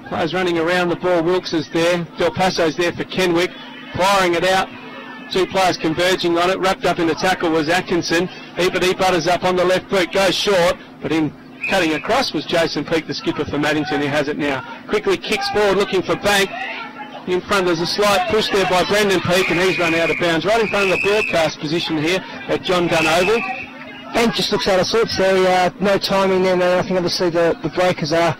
Players running around the ball. Wilkes is there. Del Paso's there for Kenwick. Firing it out. 2 players converging on it. Wrapped up in the tackle was Atkinson. He butters up on the left boot. Goes short. But in cutting across was Jason Peake, the skipper for Maddington, who has it now. Quickly kicks forward looking for Bank. In front there's a slight push there by Brendan Peake, and he's run out of bounds. Right in front of the broadcast position here at John Dunn Oval. And just looks out of sorts there. No timing there. No nothing. Obviously the breakers are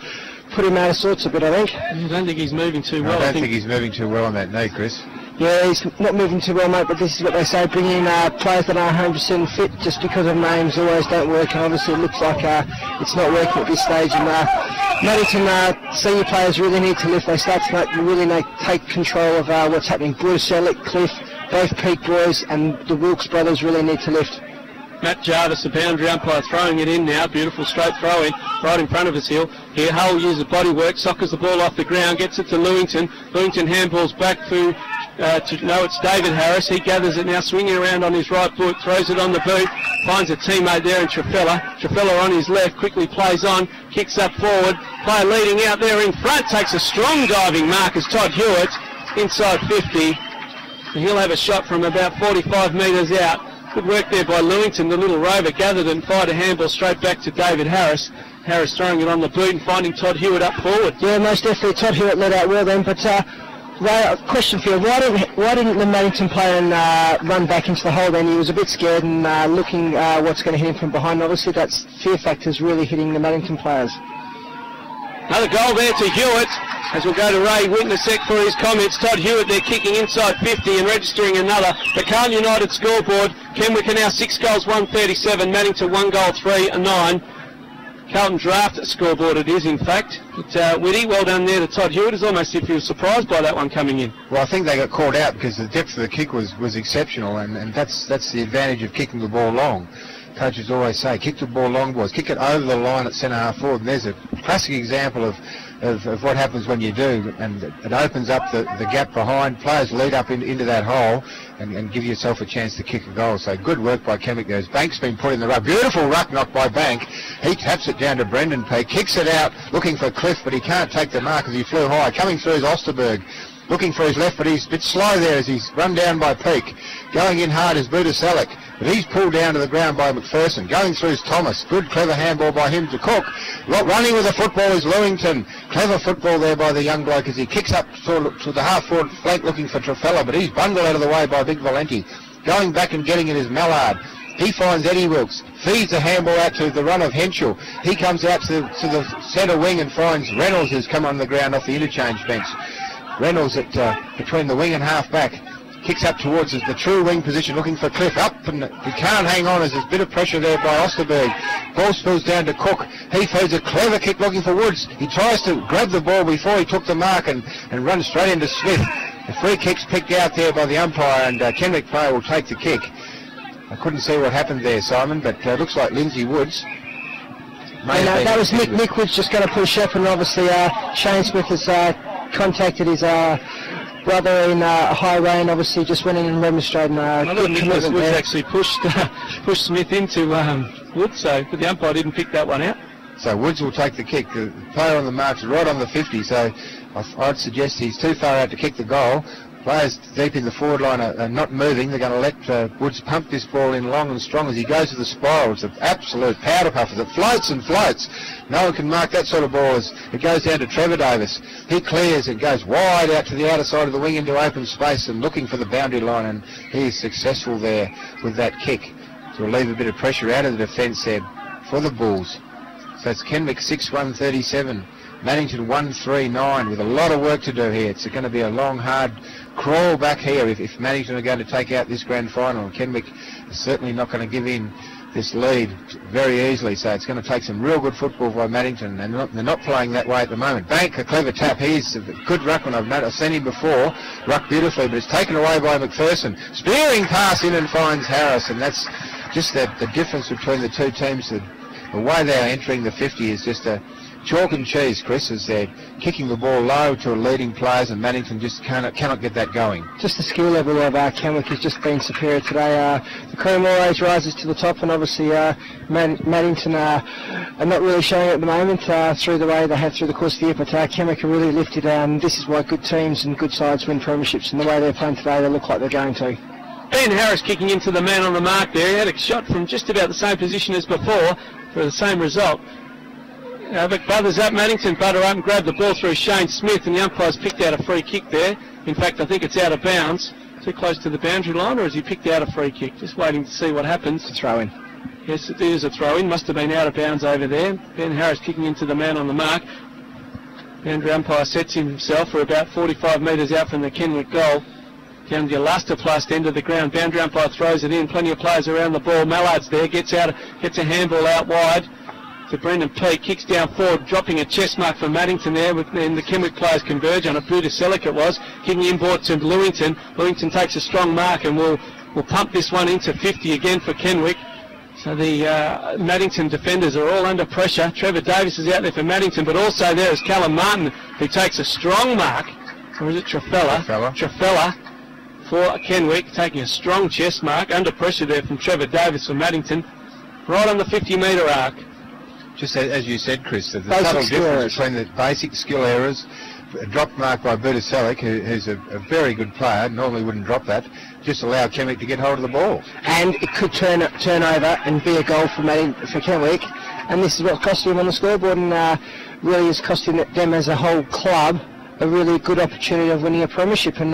put him out of sorts a bit, I think. I don't think he's moving too well. I don't think he's moving too well on that knee, Chris. Yeah, he's not moving too well, mate, but this is what they say, bringing in players that are 100% fit just because of names always don't work, and obviously it looks like it's not working at this stage. And Maddington senior players really need to lift. They start to really take control of what's happening. Butaselic, Cliff, both Peake boys and the Wilkes brothers really need to lift. Matt Jarvis, the boundary umpire, throwing it in now. Beautiful straight throw in, right in front of us here. Hull uses body work, soccers the ball off the ground, gets it to Lewington. Lewington handballs back through it's David Harris. He gathers it now, swinging around on his right foot, throws it on the boot, finds a teammate there in Trafella. Trafella on his left, quickly plays on, kicks up forward. Player leading out there in front, takes a strong diving mark as Todd Hewitt, inside 50. And he'll have a shot from about 45 metres out. Good work there by Lewington. The little rover gathered it and fired a handball straight back to David Harris. Harris throwing it on the boot and finding Todd Hewitt up forward. Yeah, most definitely. Todd Hewitt led out well then, but Ray, a question for you. Why didn't the Maddington player run back into the hole then? He was a bit scared and looking what's going to hit him from behind. Obviously, that's fear factors really hitting the Maddington players. Another goal there to Hewitt, as we'll go to Ray Witnessek for his comments. Todd Hewitt there kicking inside 50 and registering another. The Carlton United scoreboard, Kenwick are now 6 goals, 137. Maddington 1 goal, 3 and 9. Carlton Draft scoreboard it is, in fact. But Whitty, well done there to Todd Hewitt. It's almost as if he was surprised by that one coming in. Well, I think they got caught out because the depth of the kick was exceptional, and that's the advantage of kicking the ball long. Coaches always say, kick the ball long, boys. Kick it over the line at centre half forward. And there's a classic example of what happens when you do, and it opens up the gap behind. Players lead up into that hole and give yourself a chance to kick a goal. So good work by Kenwick. There's Bank's been put in the ruck. Beautiful ruck knock by Bank. He taps it down to Brendan Peake, kicks it out, looking for Cliff, but he can't take the mark as he flew high. Coming through is Osterberg, looking for his left, but he's a bit slow there as he's run down by Peake. Going in hard is Budaselic, but he's pulled down to the ground by McPherson. Going through is Thomas. Good, clever handball by him to Cook. Running with the football is Lewington. Clever football there by the young bloke as he kicks up to the half-forward flank looking for Trafella, but he's bundled out of the way by Big Valenti. Going back and getting it is Mallard. He finds Eddie Wilkes, feeds the handball out to the run of Henschel. He comes out to the centre wing and finds Reynolds, who's come on the ground off the interchange bench. Reynolds at between the wing and half-back. Kicks up towards the true wing position, looking for Cliff. Up, and he can't hang on as there's a bit of pressure there by Osterberg. Ball spills down to Cook. He feeds a clever kick looking for Woods. He tries to grab the ball before he took the mark and runs straight into Smith. The free kick's picked out there by the umpire, and Kenwick player will take the kick. I couldn't see what happened there, Simon, but looks like Lindsay Woods. That was Nick Woods just going to push up, and obviously Shane Smith has contacted his brother in high rain, obviously just went in and remonstrated. I thought Nicholas Woods actually pushed Smith into Woods, but the umpire didn't pick that one out. So Woods will take the kick. The player on the mark's right on the 50, so I'd suggest he's too far out to kick the goal. Players deep in the forward line are not moving. They're going to let Woods pump this ball in long and strong as he goes to the spiral. It's an absolute powder puff as it floats and floats. No one can mark that sort of ball as it goes down to Trevor Davis. He clears and goes wide out to the outer side of the wing into open space and looking for the boundary line, and he is successful there with that kick to relieve a bit of pressure out of the defence there for the Bulls. So it's Kenwick 6-1-37. Maddington 1-3-9 with a lot of work to do here. It's going to be a long, hard crawl back here if Maddington are going to take out this grand final. And Kenwick is certainly not going to give in this lead very easily. So it's going to take some real good football by Maddington. And they're not playing that way at the moment. Bank, a clever tap. He's a good ruckman. I've seen him before. Ruck beautifully, but it's taken away by McPherson. Spearing pass in and finds Harris. And that's just the difference between the two teams. The way they are entering the 50 is just a chalk and cheese, Chris, as they're kicking the ball low to leading players, and Maddington just cannot get that going. Just the skill level of Kenwick has just been superior today. The cream always rises to the top, and obviously Maddington are not really showing it at the moment through the way they have through the course of the year, but Kenwick are really lifted. This is why good teams and good sides win premierships, and the way they're playing today, they look like they're going to. Ben Harris kicking into the man on the mark there. He had a shot from just about the same position as before for the same result. But Butters up, Maddington butter up and grab the ball through Shane Smith, and the umpire's picked out a free kick there. In fact, I think it's out of bounds. Too close to the boundary line, or has he picked out a free kick? Just waiting to see what happens. It's a throw-in. Yes, it is a throw-in. Must have been out of bounds over there. Ben Harris kicking into the man on the mark. Boundary umpire sets himself for about 45 metres out from the Kenwick goal. Down the elastoplast end of the ground. Boundary umpire throws it in. Plenty of players around the ball. Mallard's there. Gets a handball out wide to Brendan Peake. Kicks down forward, dropping a chest mark for Maddington there. And the Kenwick players converge on a Budaselic it was. Kicking inboard to Lewington. Lewington takes a strong mark and will pump this one into 50 again for Kenwick. So the Maddington defenders are all under pressure. Trevor Davis is out there for Maddington, but also there is Callum Martin, who takes a strong mark. Or is it Trafella? Trafella for Kenwick, taking a strong chest mark. Under pressure there from Trevor Davis for Maddington. Right on the 50-metre arc. Just as you said, Chris, the subtle difference between the basic skill errors, a drop mark by Budaselic, who's a very good player, normally wouldn't drop that, just allow Kenwick to get hold of the ball. And it could turn over and be a goal for Kenwick, and this is what cost him on the scoreboard, and really is costing them as a whole club a really good opportunity of winning a premiership, and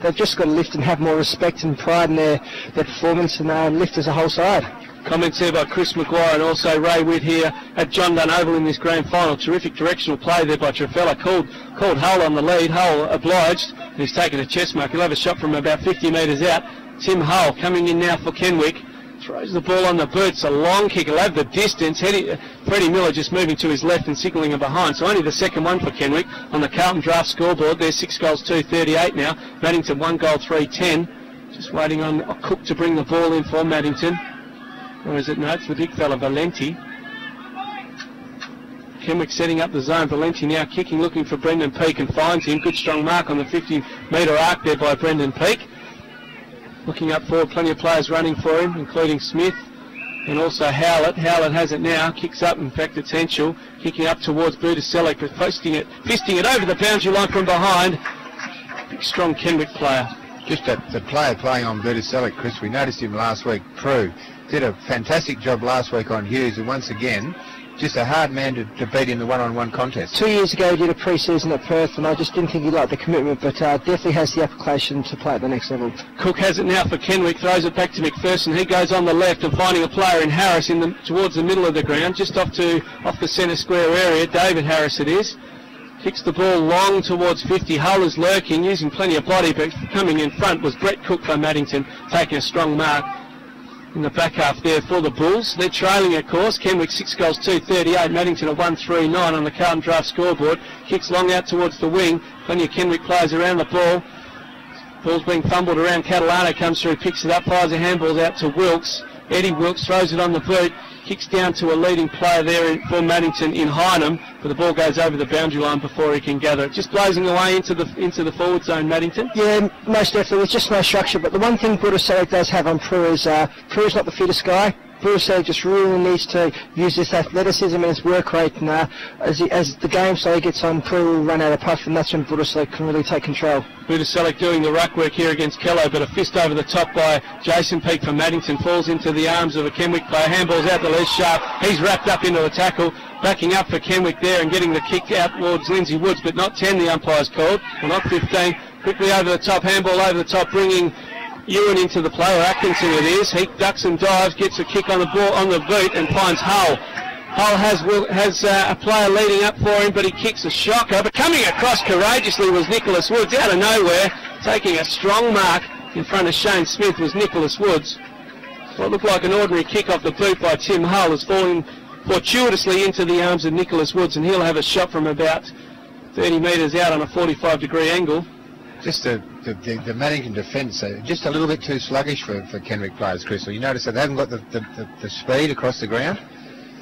they've just got to lift and have more respect and pride in their performance, and lift as a whole side. Comments here by Chris Maguire and also Ray Witt here at John Dunn Oval in this grand final. Terrific directional play there by Trafella. Called Hull on the lead. Hull obliged. And he's taken a chest mark. He'll have a shot from about 50 metres out. Tim Hull coming in now for Kenwick. throws the ball on the boot. It's a long kick. He'll have the distance. Freddie Miller just moving to his left and signalling him behind. So only the second one for Kenwick on the Carlton draft scoreboard. There's 6 goals, 238 now. Maddington 1 goal, 310. Just waiting on Cook to bring the ball in for Maddington. Or is it? No, it's the big fella, Valenti. Kenwick setting up the zone. Valenti now kicking, looking for Brendan Peake and finds him. Good strong mark on the 50-metre arc there by Brendan Peake. Looking up forward, plenty of players running for him, including Smith and also Howlett. Howlett has it now, kicks up, in fact it's Henschel, kicking up towards Budaselic, but fisting it over the boundary line from behind. Big strong Kenwick player. Just the player playing on Budaselic, Chris, we noticed him last week, Prue. Did a fantastic job last week on Hughes, and once again, just a hard man to beat in the one-on-one contest. 2 years ago he did a pre-season at Perth, and I just didn't think he liked the commitment, but definitely has the application to play at the next level. Cook has it now for Kenwick, throws it back to McPherson. He goes on the left and finding a player in Harris towards the middle of the ground, just off the centre square area. David Harris it is. Kicks the ball long towards 50. Hull is lurking, using plenty of body, but coming in front was Brett Cook from Maddington, taking a strong mark in the back half there for the Bulls. They're trailing, of course. Kenwick 6 goals, 238. Maddington a 139 on the Carlton draft scoreboard. Kicks long out towards the wing. Plenty of Kenwick players around the ball. Ball's being fumbled around. Catalano comes through, picks it up, fires the handballs out to Wilkes. Eddie Wilkes throws it on the boot. Kicks down to a leading player there for Maddington in Hynham, but the ball goes over the boundary line before he can gather it. Just blazing away into the forward zone, Maddington. Yeah, most definitely. There's just no structure, but the one thing Budaselic does have on Prue is Prue's not the fittest guy. Budaselic just really needs to use this athleticism and his work rate, and as the game slowly gets on, Prue will run out of puff, and that's when Budaselic can really take control. Budaselic doing the ruck work here against Kello, but a fist over the top by Jason Peake from Maddington falls into the arms of a Kenwick player. Handball's out to Les Sharp. He's wrapped up into a tackle, backing up for Kenwick there and getting the kick out towards Lindsay Woods, but not 10 the umpire's called, well, not 15. Quickly over the top, handball over the top, bringing Ewan into the play, or Atkinson it is. He ducks and dives, gets a kick on the ball on the boot and finds Hull. Hull has a player leading up for him, but he kicks a shocker. But coming across courageously was Nicholas Woods out of nowhere, taking a strong mark in front of Shane Smith was Nicholas Woods. What looked like an ordinary kick off the boot by Tim Hull is falling fortuitously into the arms of Nicholas Woods, and he'll have a shot from about 30 metres out on a 45-degree angle. Just the Maddington defence, just a little bit too sluggish for Kenwick players, Chris. You notice that they haven't got the speed across the ground.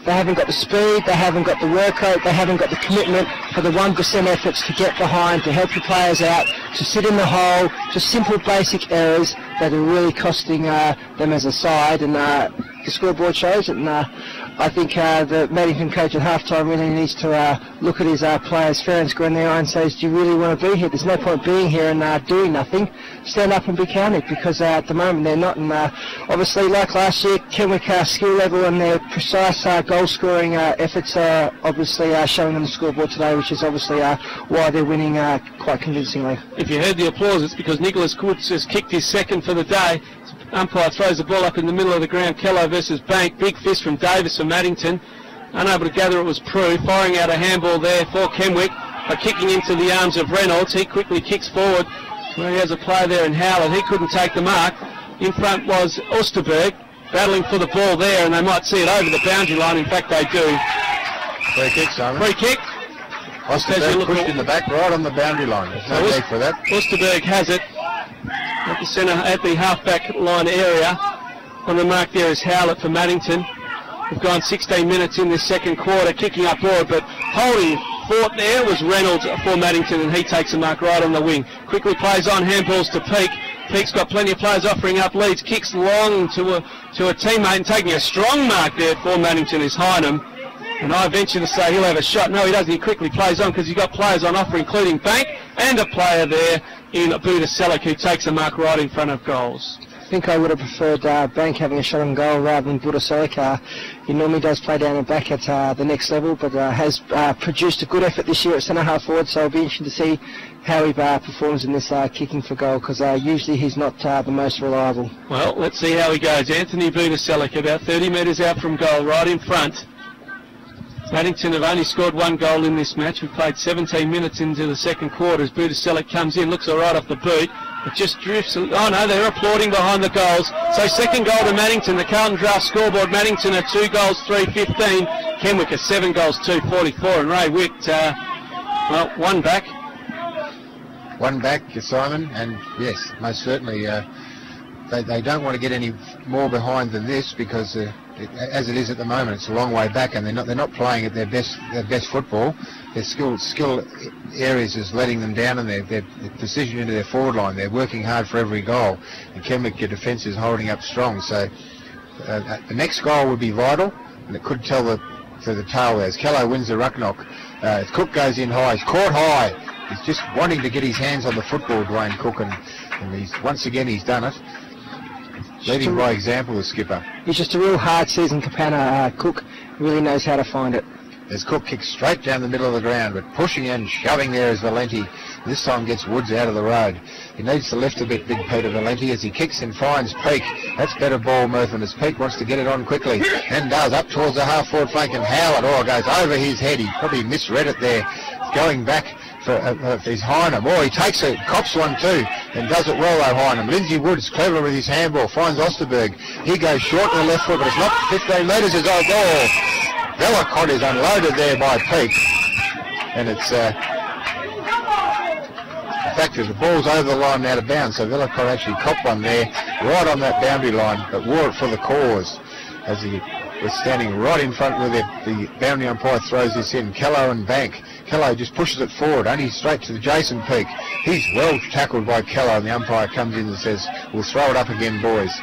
They haven't got the speed, they haven't got the work rate, they haven't got the commitment for the 1% efforts to get behind, to help your players out, to sit in the hole, just simple basic errors that are really costing them as a side, and the scoreboard shows it. And I think the Maddington coach at halftime really needs to look at his players fair and square in the eye and says, do you really want to be here? There's no point being here and doing nothing. Stand up and be counted, because at the moment they're not. And obviously, like last year, Kenwick skill level and their precise goal scoring efforts are obviously showing on the scoreboard today, which is obviously why they're winning quite convincingly. If you heard the applause, it's because Nicholas Woods has kicked his second for the day. Umpire throws the ball up in the middle of the ground. Kello versus Bank. Big fist from Davis from Maddington. Unable to gather it was Prue. Firing out a handball there for Kenwick by kicking into the arms of Reynolds. He quickly kicks forward where he has a player there in Howlett. He couldn't take the mark. In front was Osterberg battling for the ball there, and they might see it over the boundary line. In fact, they do. Free kick, Simon. Free kick. Osterberg pushed in the back right on the boundary line. There's no need for that. Osterberg has it at the centre, at the half-back line area. On the mark there is Howlett for Maddington. We've gone 16 minutes in this second quarter, kicking up forward, but holding fort there was Reynolds for Maddington, and he takes a mark right on the wing. Quickly plays on, handballs to Peake. Peake's got plenty of players offering up leads, kicks long to a teammate, and taking a strong mark there for Maddington is Hynham. And I venture to say he'll have a shot. No, he doesn't. He quickly plays on because he's got players on offer, including Bank, and a player there in Budaselic who takes a mark right in front of goals. I think I would have preferred Bank having a shot on goal rather than Budaselic. He normally does play down and back at the next level, but has produced a good effort this year at centre-half forward, so it'll be interesting to see how he performs in this kicking for goal, because usually he's not the most reliable. Well, let's see how he goes. Anthony Budaselic about 30 metres out from goal, right in front. Maddington have only scored one goal in this match. We've played 17 minutes into the second quarter as Budaselic comes in, looks all right off the boot, It just drifts. Oh no, they're applauding behind the goals. So second goal to Maddington. The Carlton Draft scoreboard. Maddington are 2 goals, 3-15. Kenwick are 7 goals, 2-44. And Ray Witt, well, one back. One back, Simon, and yes, most certainly they don't want to get any more behind than this, because as it is at the moment, it's a long way back, and they're not playing at their best football. Their skill areas is letting them down, and their precision into their forward line. They're working hard for every goal, and Kenwick, your defence is holding up strong. So the next goal would be vital, and it could tell the tale there. As Kello wins the ruck knock, if Cook goes in high, he's caught high. He's just wanting to get his hands on the football, Dwayne Cook, and once again he's done it. Leading by example, the skipper. He's just a real hard season Capana. Cook really knows how to find it. As Cook kicks straight down the middle of the ground, but pushing and shoving there is Valenti. This time gets Woods out of the road. He needs to lift a bit, big Peter Valenti, as he kicks and finds Peake. That's better ball movement as Peake wants to get it on quickly, and does, up towards the half-forward flank, and Howard, goes over his head. He probably misread it there. Going back for his Hynam. He takes it, cops one too, and does it well though, Hynam. Lindsay Woods, clever with his handball, finds Osterberg. He goes short to the left foot, but it's not 15 metres, it's a goal. Bellicott is unloaded there by Peake, and it's the fact is the ball's over the line out of bounds, so Bellicott actually copped one there, right on that boundary line, but wore it for the cause, as he was standing right in front where the boundary umpire throws this in. Kello and Bank. Kello just pushes it forward, only straight to Jason Peake. He's well tackled by Kello, and the umpire comes in and says, we'll throw it up again, boys.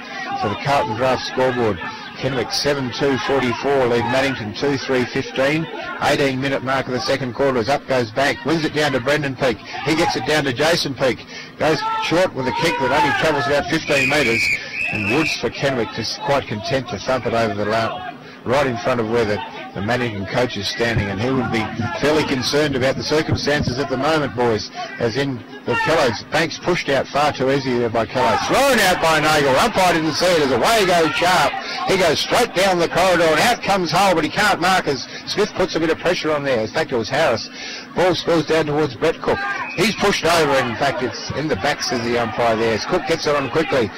So the Carlton Draft scoreboard, Kenwick 7-2-44, lead Maddington 2-3-15. 18-minute mark of the second quarter as up goes Bank, wins it down to Brendan Peake. He gets it down to Jason Peake. Goes short with a kick that only travels about 15 metres. And Woods for Kenwick just quite content to thump it over the line, right in front of where the Maddington coach is standing, and he would be fairly concerned about the circumstances at the moment, boys, as in the Kello's Banks pushed out far too easy there by Kello. Thrown out by Nagel. Umpire didn't see it as away goes Sharp. He goes straight down the corridor, and out comes Hull, but he can't mark as Smith puts a bit of pressure on there. In fact, it was Harris. Ball spills down towards Brett Cook. He's pushed over, and in fact, it's in the back, says the umpire there. As Cook gets it on quickly.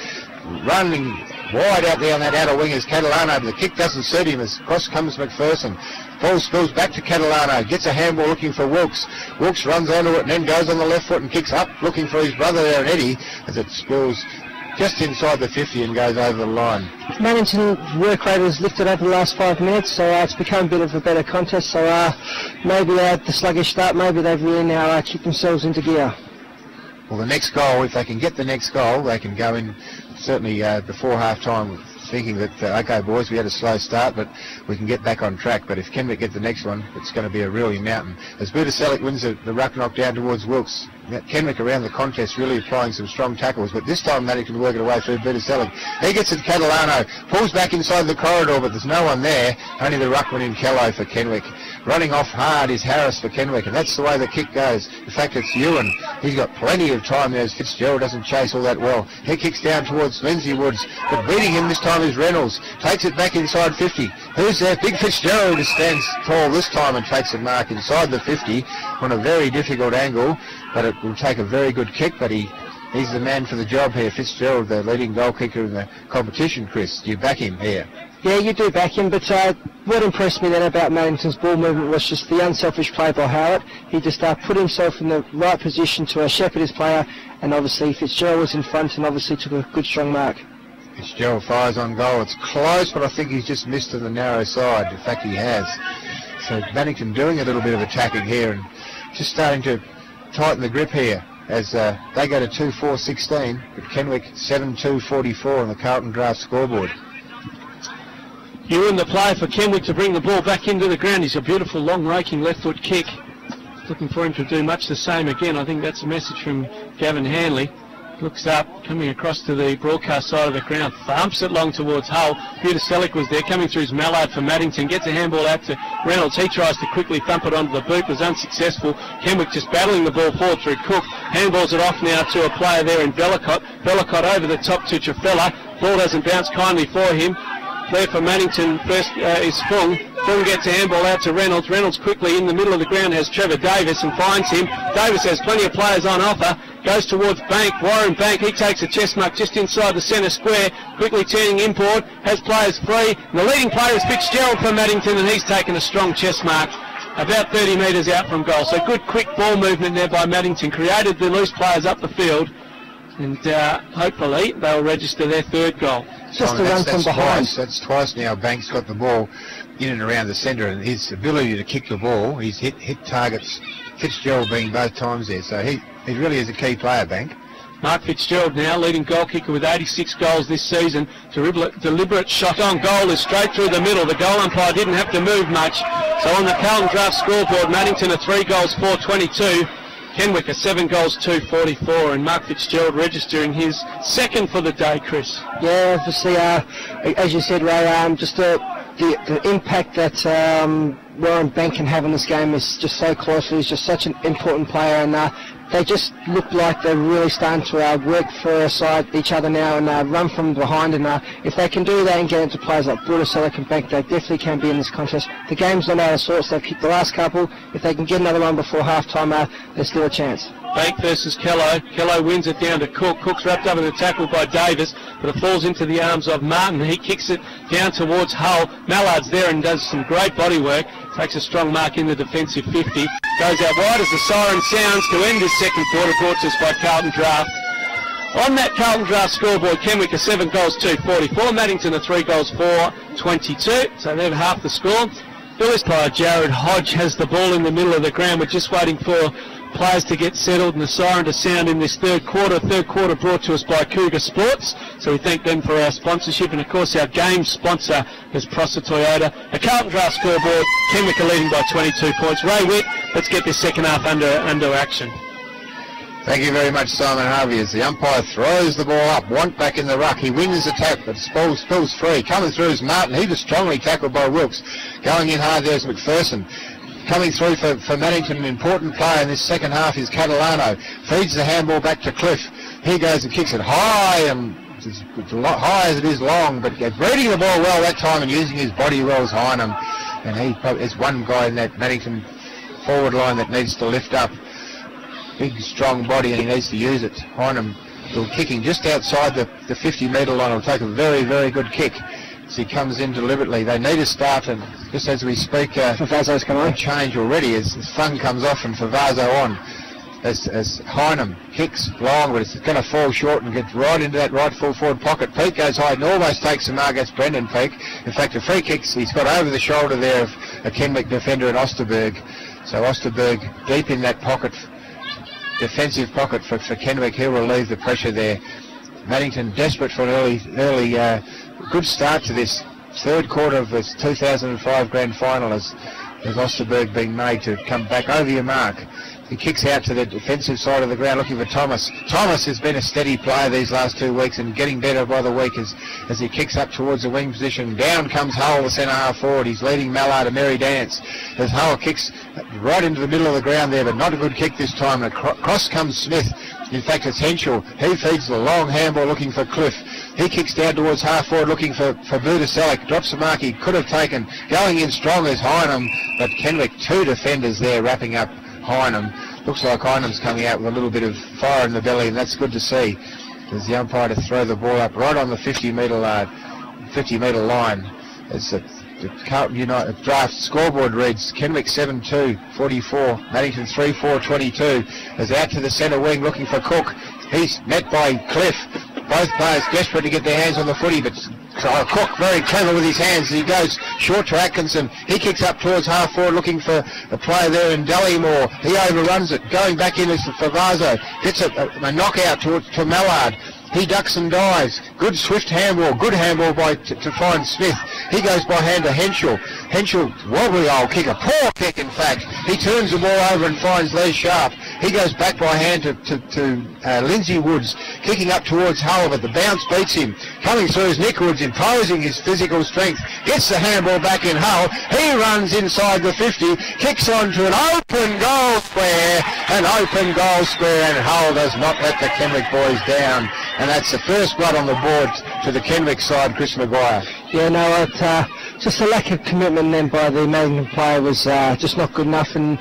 Running wide out there on that outer wing is Catalano, but the kick doesn't suit him as cross comes McPherson. Ball spills back to Catalano, gets a handball looking for Wilkes. Wilkes runs onto it and then goes on the left foot and kicks up looking for his brother there, and Eddie, as it spills just inside the 50 and goes over the line. Maddington work rate has lifted over the last 5 minutes, so it's become a bit of a better contest. So maybe the sluggish start, maybe they've really now kicked themselves into gear. Well, the next goal, if they can get the next goal, they can go in certainly before half-time thinking that, OK, boys, we had a slow start, but we can get back on track. But if Kenwick get the next one, it's going to be a really mountain. As Budaselik wins the ruck knock down towards Wilkes, Kenwick around the contest really applying some strong tackles, but this time Maddington working away through Budaselik. He gets it, Catalano, pulls back inside the corridor, but there's no one there, only the ruckman in Kello for Kenwick. Running off hard is Harris for Kenwick, and that's the way the kick goes. In fact, it's Ewan. He's got plenty of time there as Fitzgerald doesn't chase all that well. He kicks down towards Lindsay Woods, but beating him this time is Reynolds. Takes it back inside 50. Who's there? Big Fitzgerald stands tall this time and takes a mark inside the 50 on a very difficult angle, but it will take a very good kick, but he's the man for the job here. Fitzgerald, the leading goal kicker in the competition, Chris. Do you back him here? Yeah, you do back him, but what impressed me then about Maddington's ball movement was just the unselfish play by Howard. He just put himself in the right position to shepherd his player, and obviously Fitzgerald was in front and obviously took a good strong mark. Fitzgerald fires on goal. It's close, but I think he's just missed to the narrow side. In fact, he has. So Maddington doing a little bit of attacking here and just starting to tighten the grip here as they go to 2-4-16, but Kenwick 7-2-44 on the Carlton Draft scoreboard. Ewan, the player for Kenwick, to bring the ball back into the ground. He's a beautiful long raking left foot kick. Looking for him to do much the same again. I think that's a message from Gavin Hanley. Looks up, coming across to the broadcast side of the ground, thumps it long towards Hull. Budaselik was there, coming through his Mallard for Maddington, gets a handball out to Reynolds. He tries to quickly thump it onto the boot, was unsuccessful. Kenwick just battling the ball forward through Cook. Handballs it off now to a player there in Bellicott. Bellicott over the top to Trafella. Ball doesn't bounce kindly for him. There for Maddington first is Fung. Fung gets a handball out to Reynolds. Reynolds quickly in the middle of the ground has Trevor Davis and finds him. Davis has plenty of players on offer. goes towards Bank. Warren Bank, he takes a chest mark just inside the centre square, quickly turning inboard, has players free. And the leading player is Fitzgerald for Maddington, and he's taken a strong chest mark about 30 metres out from goal. So good quick ball movement there by Maddington, created the loose players up the field, and hopefully they'll register their third goal. Just a run from behind. That's twice now Banks got the ball in and around the centre, and his ability to kick the ball, he's hit targets, Fitzgerald being both times there, so he really is a key player, Bank. Mark Fitzgerald now, leading goal kicker with 86 goals this season. Deliberate shot on goal is straight through the middle. The goal umpire didn't have to move much. So on the Carlton Draft scoreboard, Maddington are 3 goals, 4-22. Kenwick are 7 goals, 2-44. And Mark Fitzgerald registering his second for the day, Chris. Yeah, obviously, as you said, Ray, just the impact that Warren Bank can have in this game is just so close. He's just such an important player, and they just look like they're really starting to work for each other now and run from behind. And if they can do that and get into players like Brutus and Bank, they definitely can be in this contest. The game's not out of sorts. They've kicked the last couple. If they can get another one before half-time, there's still a chance. Bank versus Kello. Kello wins it down to Cook. Cook's wrapped up in a tackle by Davis, but it falls into the arms of Martin. He kicks it down towards Hull. Mallard's there and does some great body work. Takes a strong mark in the defensive 50. Goes out wide as the siren sounds to end this second quarter, brought to us by Carlton Draft. On that Carlton Draft scoreboard, Kenwick are 7 goals, 2-44. Maddington are 3 goals, 4-22. So they're half the score. Billy's player Jared Hodge has the ball in the middle of the ground. We're just waiting for players to get settled and the siren to sound in this third quarter brought to us by Cougar Sports. So we thank them for our sponsorship, and of course our game sponsor is Prosser Toyota. A Carlton Draft scoreboard, Kenwick are leading by 22 points. Ray Witt, let's get this second half under action. Thank you very much, Simon Harvey, as the umpire throws the ball up. Want back in the ruck. He wins the tap, but spills free. Coming through is Martin. He was strongly tackled by Wilkes. Going in hard there's McPherson. Coming through for Maddington, an important player in this second half is Catalano. Feeds the handball back to Cliff. He goes and kicks it high, and it's high as it is long, but reading the ball well that time and using his body well is Hynam. And he is one guy in that Maddington forward line that needs to lift up. Big, strong body, and he needs to use it. Hynam kicking just outside the 50-metre line. Will take a very, very good kick as he comes in deliberately. They need to start, and just as we speak, Favazo's come on. Change already as Fung comes off and Favazo on. As Hynam kicks long, but it's going to fall short and gets right into that right full forward pocket. Peake goes high and almost takes the mark. That's Brendan Peake. In fact, a free kick he's got over the shoulder there of a Kenwick defender at Osterberg. So Osterberg deep in that pocket, defensive pocket for Kenwick. He'll relieve the pressure there. Maddington desperate for an early good start to this third quarter of this 2005 grand final as Osterberg being made to come back over your mark. He kicks out to the defensive side of the ground looking for Thomas. Thomas has been a steady player these last 2 weeks and getting better by the week as he kicks up towards the wing position. Down comes Hull, the centre half forward. He's leading Mallard, a merry dance as Hull kicks right into the middle of the ground there, but not a good kick this time. Across comes Smith. In fact, it's Henschel. He feeds the long handball looking for Cliff. He kicks down towards half forward looking for Budaselic. Drops the mark he could have taken. Going in strong is Hynam, but Kenwick, 2 defenders there wrapping up Hynam. Looks like Hynam's coming out with a little bit of fire in the belly, and that's good to see. There's the umpire to throw the ball up right on the 50-metre line. As the Carlton United Draft scoreboard reads Kenwick 7-2-44, Maddington 3-4-22. Is out to the centre wing looking for Cook. He's met by Cliff. Both players desperate to get their hands on the footy, but Cook very clever with his hands. He goes short to Atkinson. He kicks up towards half forward looking for a player there in Dallymore. He overruns it. Going back in is Favazo. Gets a knockout to Mallard. He ducks and dives. Good swift handball. Good handball to find Smith. He goes by hand to Henschel. Henschel, wobbly old kicker. Poor kick, in fact. He turns the ball over and finds Les Sharp. He goes back by hand to Lindsay Woods, kicking up towards Hull, but the bounce beats him. Coming through is Nick Woods, imposing his physical strength. Gets the handball back in Hull. He runs inside the 50, kicks on to an open goal square, and Hull does not let the Kenwick boys down. And that's the first blood on the board to the Kenwick side, Chris Maguire. Yeah, no, just a lack of commitment then by the Maddington player was just not good enough, and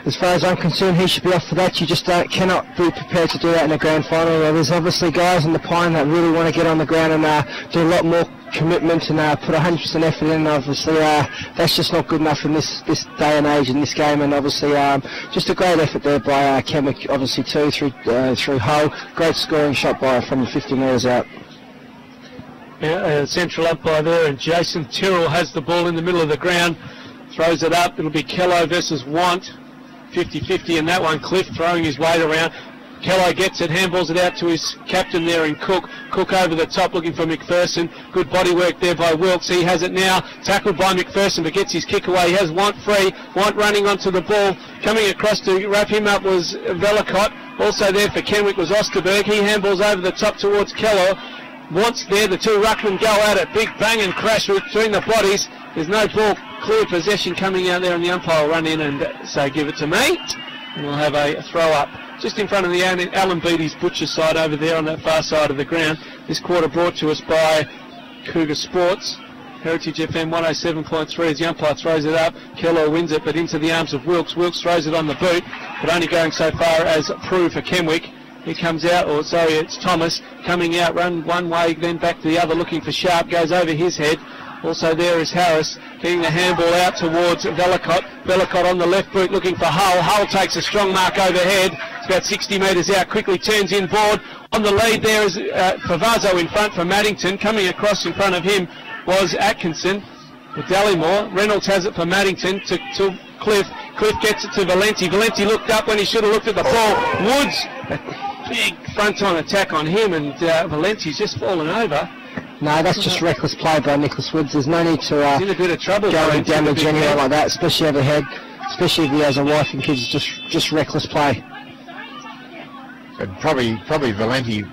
as far as I'm concerned, he should be off for that. You just cannot be prepared to do that in a grand final. There's obviously guys in the Pine that really want to get on the ground and do a lot more commitment and put 100% effort in. Obviously, that's just not good enough in this day and age in this game. And obviously, just a great effort there by Kenwick, obviously too, through Hull. Great scoring shot from 50 metres out. Central umpire there, and Jason Tyrrell has the ball in the middle of the ground, throws it up. It'll be Kello versus Want, 50-50 in that one. Cliff throwing his weight around. Kello gets it, handballs it out to his captain there in Cook. Cook over the top looking for McPherson. Good body work there by Wilkes. He has it now, tackled by McPherson, but gets his kick away. He has Want free. Want running onto the ball. Coming across to wrap him up was Velicott. Also there for Kenwick was Osterberg. He handballs over the top towards Kello. Wants there, the two ruckmen go at it. Big bang and crash between the bodies. There's no ball, clear possession coming out there, and the umpire will run in and say, give it to me. And we'll have a throw up just in front of the Alan Beattie's Butcher side over there on that far side of the ground. This quarter brought to us by Cougar Sports. Heritage FM 107.3 as the umpire throws it up. Kello wins it, but into the arms of Wilkes. Wilkes throws it on the boot, but only going so far as Prue for Kenwick. He comes out, or sorry, it's Thomas coming out, run one way, then back to the other, looking for Sharp, goes over his head. Also there is Harris, getting the handball out towards Velicott. Velicott on the left boot, looking for Hull. Hull takes a strong mark overhead. It's about 60 metres out, quickly turns inboard. On the lead there is Favazzo in front for Maddington. Coming across in front of him was Atkinson with Dallymore. Reynolds has it for Maddington to Cliff. Cliff gets it to Valenti. Valenti looked up when he should have looked at the ball. Woods, big front-on attack on him, and Valenti's just fallen over. No, that's just reckless play by Nicholas Woods. There's no need to he's in a bit of trouble go and damage anyone like that, especially overhead, especially if he has a wife and kids. Just reckless play. And probably Valenti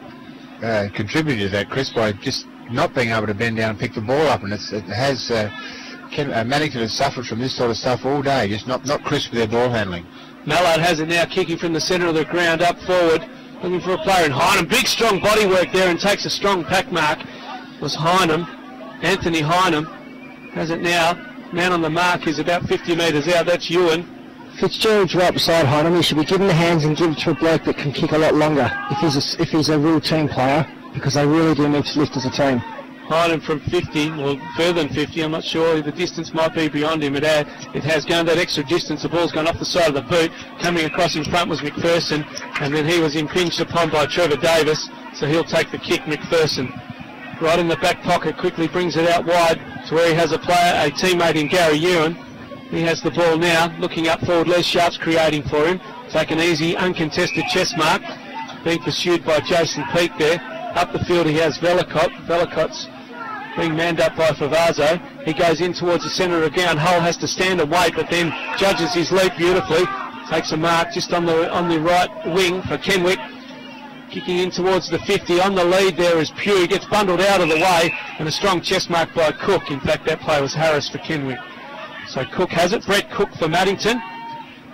contributed to that, Chris, by just not being able to bend down and pick the ball up, and Maddington has suffered from this sort of stuff all day, just not crisp with their ball handling. Mallard has it now, kicking from the centre of the ground up forward, looking for a player in Hynum. Big strong body work there and takes a strong pack mark. It was Hynum, Anthony Hynum has it now. Man on the mark is about 50 metres out, that's Ewan. Fitzgerald's right beside Hynum. He should be given the hands and give it to a bloke that can kick a lot longer if he's a real team player, because they really do need to lift as a team. Hynum from 50, or further than 50, I'm not sure, the distance might be beyond him. It has gone that extra distance, the ball's gone off the side of the boot. Coming across in front was McPherson, and then he was impinged upon by Trevor Davis, so he'll take the kick, McPherson. Right in the back pocket, quickly brings it out wide to where he has a teammate in Gary Ewan. He has the ball now, looking up forward. Les Sharp's creating for him. Take an easy, uncontested chest mark, being pursued by Jason Peake there. Up the field he has Velicott. Velicott's being manned up by Favazzo. He goes in towards the centre of the ground. Hull has to stand and wait, but then judges his leap beautifully. Takes a mark just on the right wing for Kenwick. Kicking in towards the 50. On the lead there is Pugh. He gets bundled out of the way, and a strong chest mark by Cook. In fact, that play was Harris for Kenwick. So Cook has it. Brett Cook for Maddington.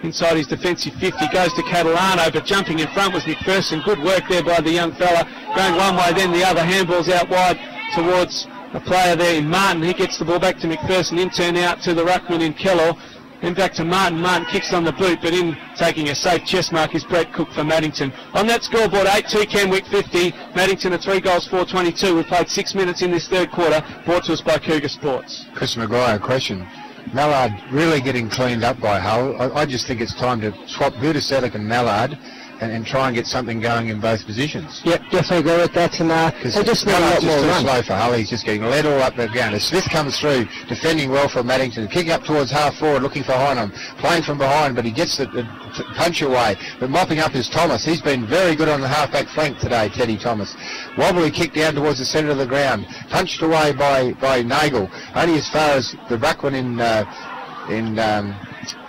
Inside his defensive 50 goes to Catalano, but jumping in front was McPherson. Good work there by the young fella. Going one way, then the other. Handballs out wide towards a player there in Martin. He gets the ball back to McPherson. In turn out to the ruckman in Kellor. Then back to Martin. Martin kicks on the boot, but in taking a safe chest mark is Brett Cook for Maddington. On that scoreboard, 8-2 Kenwick 50. Maddington at 3 goals, 4-22. We've played 6 minutes in this third quarter. Brought to us by Cougar Sports. Chris Maguire, question. Mallard really getting cleaned up by Hull. I just think it's time to swap Budaselic and Mallard and try and get something going in both positions. Yep, definitely agree with that. And they just need a lot more run. Slow for Hull. He's just getting led all up the ground. As Smith comes through, defending well for Maddington, kicking up towards half forward, looking for Hynum, playing from behind, but he gets the punch away. But mopping up is Thomas. He's been very good on the half-back flank today, Teddy Thomas. Wobbly kick down towards the centre of the ground, punched away by Nagel, only as far as the ruckman in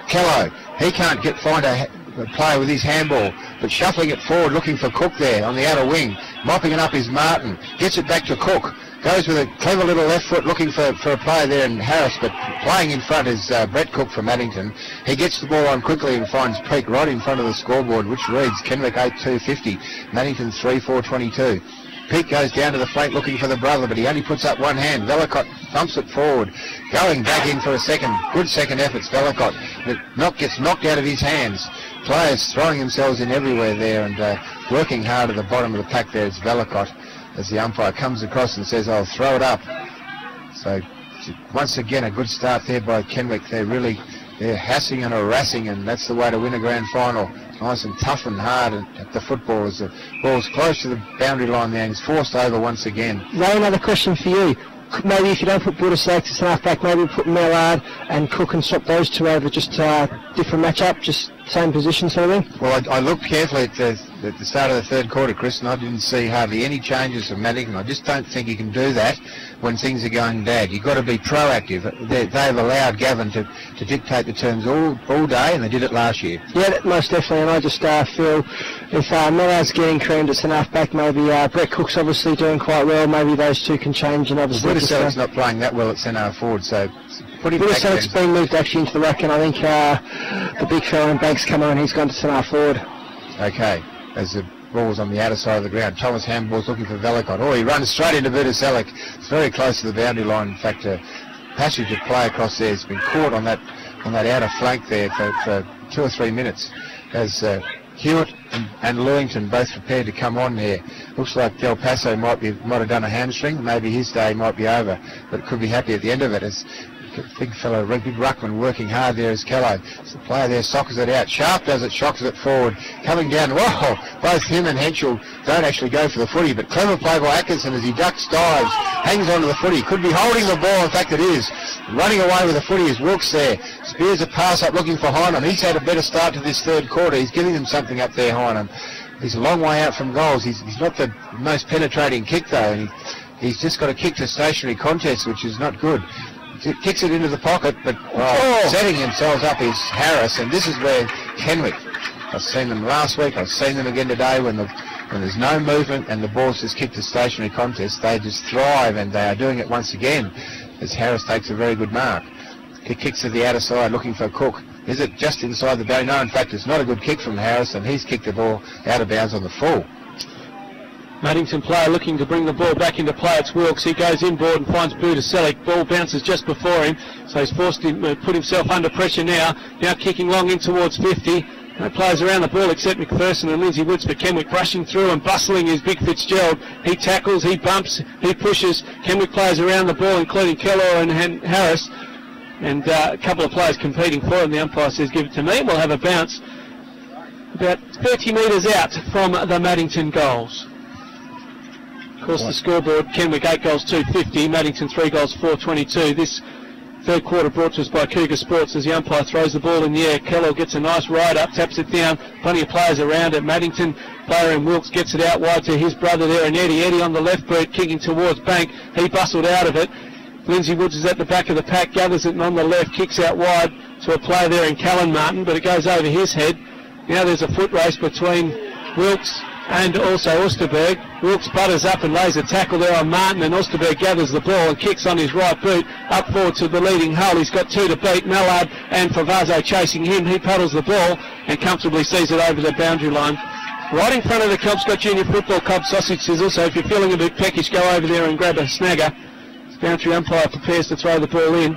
Kello. He can't find a player with his handball, but shuffling it forward, looking for Cook there on the outer wing. Mopping it up is Martin. Gets it back to Cook. Goes with a clever little left foot, looking for a player there in Harris, but playing in front is Brett Cook from Maddington. He gets the ball on quickly and finds Peake right in front of the scoreboard, which reads Kenwick 8-2-50, Maddington 3-4-22. Peake goes down to the flank looking for the brother, but he only puts up one hand. Velicott thumps it forward. going back in for a good second effort. Vellicott gets knocked out of his hands. Players throwing themselves in everywhere there and working hard at the bottom of the pack there is Vellicott as the umpire comes across and says, "I'll throw it up." So once again a good start there by Kenwick. They're harassing and harassing, and that's the way to win a grand final. Nice and tough and hard at the football as the ball's close to the boundary line there and he's forced over once again. Ray, another question for you. Maybe if you don't put Buddha-Select as half-back, maybe put Mallard and Cook and swap those two over, just different matchup, just same position sort of thing? Well, I looked carefully at the start of the third quarter, Chris, and I didn't see hardly any changes from Maddington. I just don't think you can do that when things are going bad. You've got to be proactive. They've allowed Gavin to dictate the terms all day, and they did it last year. Yeah, most definitely, and I just feel if Mallard's getting creamed at half-back, maybe Brett Cook's obviously doing quite well, maybe those two can change, and obviously... Buddha-Select's not playing that well at centre forward, so... Buddha-Select's been moved actually into the ruck, and I think the big fella in Banks come on, he's gone to centre forward. Okay, as the ball's on the outer side of the ground, Thomas Handball's looking for Vellicott. Oh, he runs straight into Buddha-Select. It's very close to the boundary line. In fact, passage of play across there has been caught on that outer flank there for 2 or 3 minutes as Hewitt and Lewington both prepared to come on here. Looks like Del Paso might have done a hamstring. Maybe his day might be over, but could be happy at the end of it as big fellow, big ruckman working hard there as Kello. The player there sockers it out. Sharp does it, shocks it forward. Coming down, whoa, both him and Henschel don't actually go for the footy, but clever play by Atkinson as he ducks, dives, hangs onto the footy. Could be holding the ball, in fact it is. Running away with the footy is Wilkes there. Spears a pass up looking for Hynam. He's had a better start to this third quarter. He's giving them something up there, Hynam. He's a long way out from goals. He's not the most penetrating kick though, and he's just got a kick to stationary contest, which is not good. Kicks it into the pocket, but setting themselves up is Harris, and this is where Kenwick, I've seen them last week, I've seen them again today when there's no movement and the ball's just kicked to stationary contest, they just thrive, and they are doing it once again as Harris takes a very good mark. He kicks to the outer side looking for Cook. Is it just inside the boundary? No, in fact it's not a good kick from Harris, and he's kicked the ball out of bounds on the full. Maddington player looking to bring the ball back into play. It's Wilkes. He goes inboard and finds Buddha-Select. Ball bounces just before him, so he's forced him to put himself under pressure now. Now kicking long in towards 50. No players around the ball except McPherson and Lindsay Woods for Kenwick. Rushing through and bustling is Big Fitzgerald. He tackles, he bumps, he pushes. Kenwick players around the ball, including Keller and Harris. And a couple of players competing for him. The umpire says give it to me. We'll have a bounce about 30 metres out from the Maddington goals. Of course, the scoreboard, Kenwick 8 goals 250, Maddington 3 goals 422. This third quarter brought to us by Cougar Sports as the umpire throws the ball in the air. Kellogg gets a nice ride up, taps it down, plenty of players around it. Maddington player in Wilkes gets it out wide to his brother there, and Eddie on the left boot kicking towards Bank. He bustled out of it. Lindsay Woods is at the back of the pack, gathers it on the left, kicks out wide to a player there in Callan Martin, but it goes over his head. Now there's a foot race between Wilkes and also Osterberg. Wilkes butters up and lays a tackle there on Martin, and Osterberg gathers the ball and kicks on his right boot up forward to the leading hull. He's got 2 to beat. Mallard and Favazzo chasing him. He paddles the ball and comfortably sees it over the boundary line. Right in front of the Kelmscott Junior Football Club sausage sizzle, so if you're feeling a bit peckish, go over there and grab a snagger. The boundary umpire prepares to throw the ball in.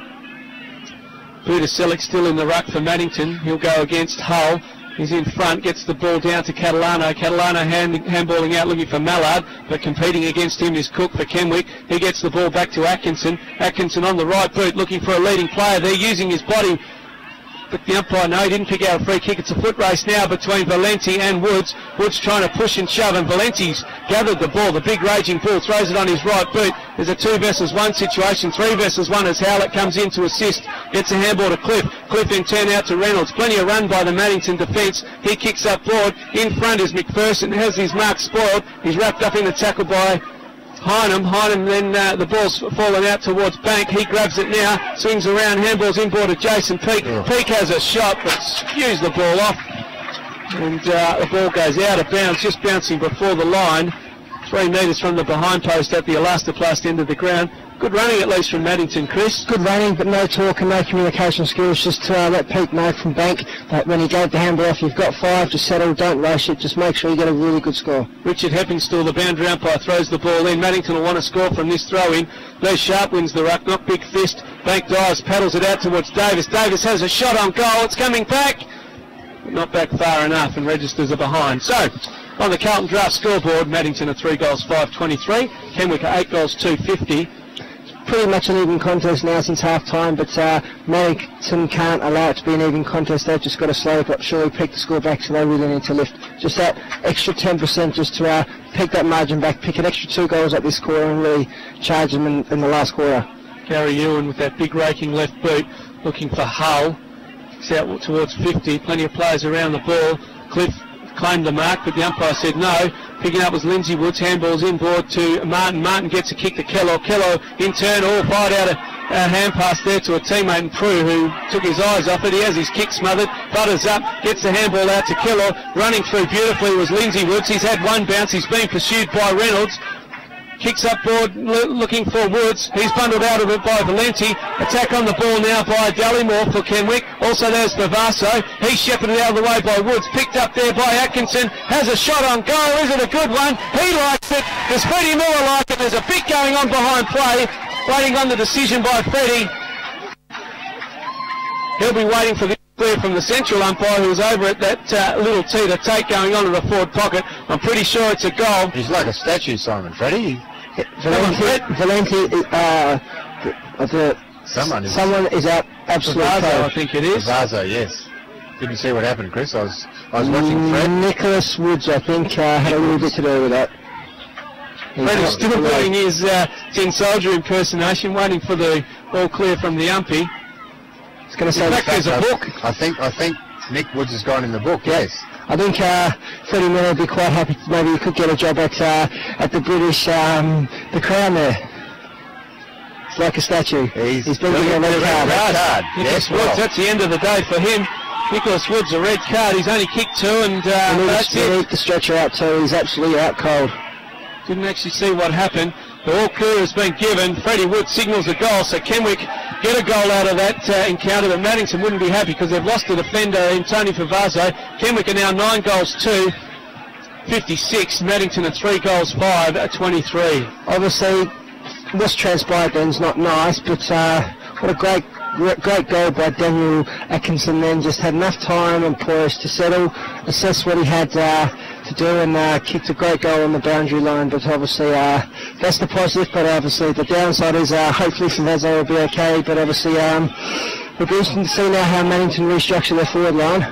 Buddha-Select still in the ruck for Maddington. He'll go against Hull. He's in front, gets the ball down to Catalano. Catalano handballing out looking for Mallard, but competing against him is Cook for Kenwick. He gets the ball back to Atkinson. Atkinson on the right boot looking for a leading player there, using his body. But the umpire, no, he didn't pick out a free kick. It's a foot race now between Valenti and Woods. Woods trying to push and shove, and Valenti's gathered the ball. The big raging bull throws it on his right boot. There's a 2 versus 1 situation. 3 versus 1 as Howlett comes in to assist. Gets a handball to Cliff. Cliff then turn out to Reynolds. Plenty of run by the Maddington defence. He kicks up forward. In front is McPherson. Has his mark spoiled. He's wrapped up in the tackle by Hynam then the ball's fallen out towards Bank. He grabs it now, swings around, handballs inboard to Jason Peake. Peake has a shot, but spews the ball off. And the ball goes out of bounds, just bouncing before the line. 3 metres from the behind post at the elastoplast end of the ground. Good running at least from Maddington, Chris. Good running, but no talk and no communication skills. Just to let Pete know from Bank that when he gave the handball off, you've got 5 to settle, don't rush it, just make sure you get a really good score. Richard Heppenstall, the boundary umpire, throws the ball in. Maddington will want to score from this throw in. Les Sharp wins the ruck, not Big Fist. Bank dives, paddles it out towards Davis. Davis has a shot on goal. It's coming back. Not back far enough and registers a behind. So, on the Carlton Draft scoreboard, Maddington are 3 goals, 5-23. Kenwick are 8 goals, 2-50. Pretty much an even contest now since half-time, but Maddington can't allow it to be an even contest. They've just got to slow but surely pick the score back, so they really need to lift just that extra 10% just to pick that margin back, pick an extra 2 goals at this quarter and really charge them in the last quarter. Gary Ewan with that big raking left boot, looking for Hull. It's out towards 50, plenty of players around the ball. Cliff claimed the mark, but the umpire said no. Picking up was Lindsay Woods, handballs inboard to Martin. Martin gets a kick to Kello. Kello in turn, all fired out a hand pass there to a teammate in Prue who took his eyes off it. He has his kick smothered, butters up, gets the handball out to Kello. Running through beautifully was Lindsay Woods. He's had one bounce, he's been pursued by Reynolds. Kicks up board, looking for Woods. He's bundled out of it by Valenti. Attack on the ball now by Dallimore for Kenwick. Also there's Vavasso. He's shepherded out of the way by Woods. Picked up there by Atkinson. Has a shot on goal. Is it a good one? He likes it. Does Freddie Miller like it? There's a bit going on behind play. Waiting on the decision by Freddie. He'll be waiting for the clear from the central umpire who was over at that little tee to take going on in the forward pocket. I'm pretty sure it's a goal. He's like a statue, Simon. Freddie. Valenti, someone is out absolutely. Vavasso, I think it is. Vavasso, yes. Didn't see what happened, Chris. I was watching Fred. Nicholas Woods, I think, had a little bit to do with that. Fred is still doing his tin soldier impersonation, waiting for the all clear from the umpy. It's going to say there's a book. I think Nick Woods has gone in the book. Yes. I think Freddie Miller would be quite happy. Maybe he could get a job at the British, the Crown there. It's like a statue. He's been given a red card. Nicholas Woods, that's the end of the day for him. Nicholas Woods, a red card. He's only kicked 2 and that's it. He needs the stretcher out too. He's absolutely out cold. Didn't actually see what happened. The all clear has been given. Freddie Woods signals a goal, so Kenwick get a goal out of that encounter, but Maddington wouldn't be happy because they've lost a defender in Tony Favazzo. Kenwick are now 9 goals 2, 56. Maddington are 3 goals 5, 23. Obviously, what's transpired then is not nice, but what a great goal by Daniel Atkinson then. Just had enough time and poise to settle, assess what he had to do, and kicked a great goal on the boundary line. But obviously that's the positive, but obviously the downside is hopefully Favazzo will be okay, but obviously it'll be interesting to see now how Maddington restructure their forward line.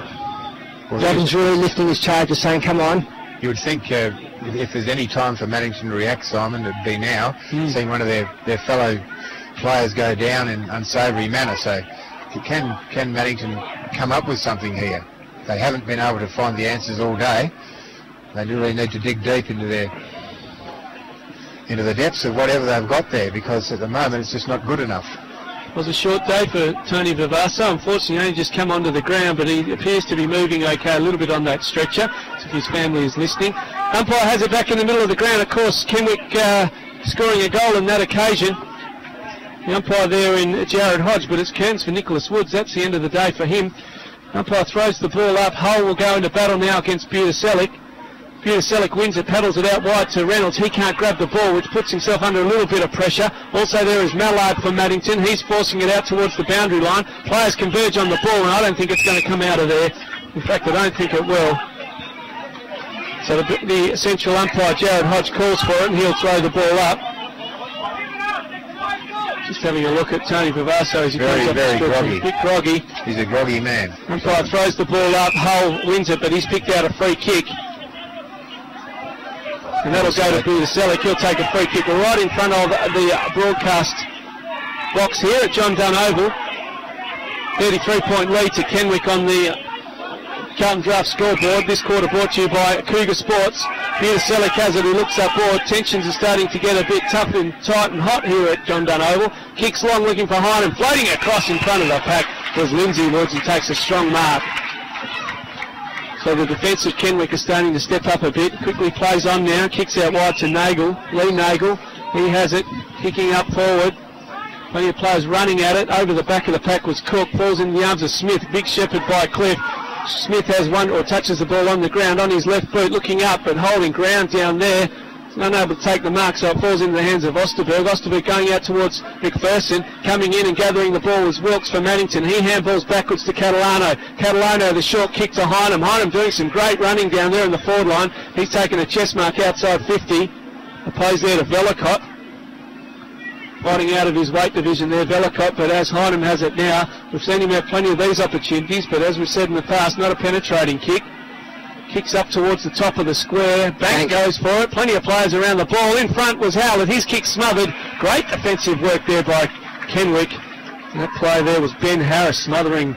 Gavins really lifting his charges, saying come on. You would think if there's any time for Maddington to react, Simon, it'd be now, seeing one of their fellow players go down in unsavoury manner. So can Maddington come up with something here? They haven't been able to find the answers all day. They really need to dig deep into the depths of whatever they've got there, because at the moment it's just not good enough. It was a short day for Tony Vavasso. Unfortunately, he only just come onto the ground, but he appears to be moving okay a little bit on that stretcher, if his family is listening. Umpire has it back in the middle of the ground. Of course, Kenwick scoring a goal on that occasion. The umpire there in Jared Hodge, but it's Kearns for Nicholas Woods. That's the end of the day for him. Umpire throws the ball up. Hull will go into battle now against Butaselic. Butaselic wins it, paddles it out wide to Reynolds. He can't grab the ball, which puts himself under a little bit of pressure. Also there is Mallard for Maddington. He's forcing it out towards the boundary line. Players converge on the ball, and I don't think it's going to come out of there. In fact, I don't think it will. So the central umpire, Jared Hodge, calls for it, and he'll throw the ball up. Just having a look at Tony Vavasso as he comes up the stretch. He's a bit groggy. He's a groggy man. Umpire throws the ball up. Hull wins it, but he's picked out a free kick. And that'll go to Butaselic. He'll take a free kick right in front of the broadcast box here at John Dunn Oval. 33-point lead to Kenwick on the Carlton Draft scoreboard. This quarter brought to you by Cougar Sports. Butaselic has it. He looks up board. Tensions are starting to get a bit tough and tight and hot here at John Dunn Oval. Kicks long, looking for Hynum. Floating across in front of the pack was Lindsay Woods, and takes a strong mark. So the defence of Kenwick is starting to step up a bit. Quickly plays on now. Kicks out wide to Nagel. Lee Nagel. He has it. Kicking up forward. Plenty of players running at it. Over the back of the pack was Cook. Falls in the arms of Smith. Big shepherd by Cliff. Smith has one, or touches the ball on the ground on his left boot, looking up but holding ground down there unable to take the mark, so it falls into the hands of Osterberg. Osterberg going out towards McPherson, coming in and gathering the ball is Wilkes for Maddington. He handballs backwards to Catalano. Catalano, the short kick to Hynam. Hynam doing some great running down there in the forward line. He's taken a chest mark outside 50. Opposed there to Vellicott. Fighting out of his weight division there, Vellicott, but as Hynam has it now, we've seen him have plenty of these opportunities, but as we've said in the past, not a penetrating kick. Kicks up towards the top of the square. Bank goes for it. Plenty of players around the ball. In front was Howlett. His kick smothered. Great defensive work there by Kenwick. And that play there was Ben Harris smothering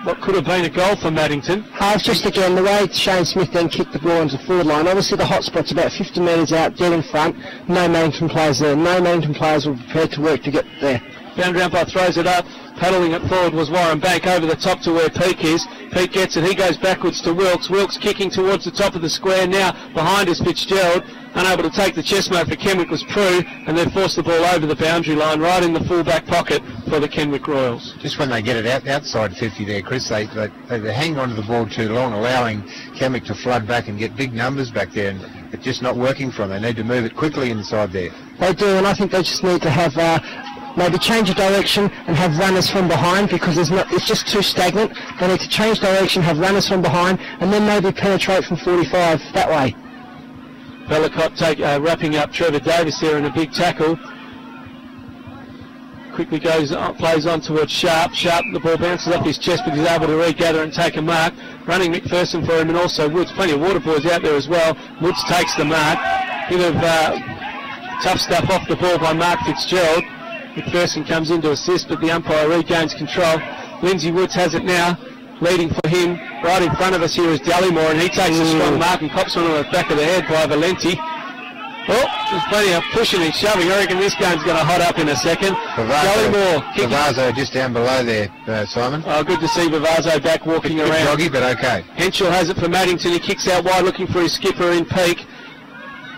what could have been a goal for Maddington. It's just again the way Shane Smith then kicked the ball into the forward line. Obviously the hot spot's about 50 metres out, dead in front. No Maddington players there. No Maddington players were prepared to work to get there. Boundary umpire throws it up. Paddling it forward was Warren Bank over the top to where Peake is. Peake gets it. He goes backwards to Wilkes. Wilkes kicking towards the top of the square now. Behind is Fitzgerald. Unable to take the chest mark for Kenwick was Prue, and they've forced the ball over the boundary line right in the full-back pocket for the Kenwick Royals. Just when they get it outside 50 there, Chris, they hang on to the ball too long, allowing Kenwick to flood back and get big numbers back there, and it's just not working for them. They need to move it quickly inside there. They do, and I think they just need to have maybe change of direction and have runners from behind, because it's just too stagnant. They need to change direction, have runners from behind, and then maybe penetrate from 45 that way. Vellicott wrapping up Trevor Davis there in a big tackle. Quickly plays on towards Sharp. Sharp, the ball bounces off his chest, but he's able to regather and take a mark. Running McPherson for him, and also Woods. Plenty of water boys out there as well. Woods takes the mark. Bit of tough stuff off the ball by Mark Fitzgerald. McPherson comes in to assist, but the umpire regains control. Lindsay Woods has it now. Leading for him, right in front of us here is Dallimore, and he takes a strong mark and pops one on the back of the head by Valenti. Oh, there's plenty of pushing and shoving. I reckon this game's going to hot up in a second. Dallimore. Bavazo just down below there, Simon. Oh, good to see Bavazo back walking around. Doggy, but okay. Henschel has it for Maddington. He kicks out wide looking for his skipper in Peake.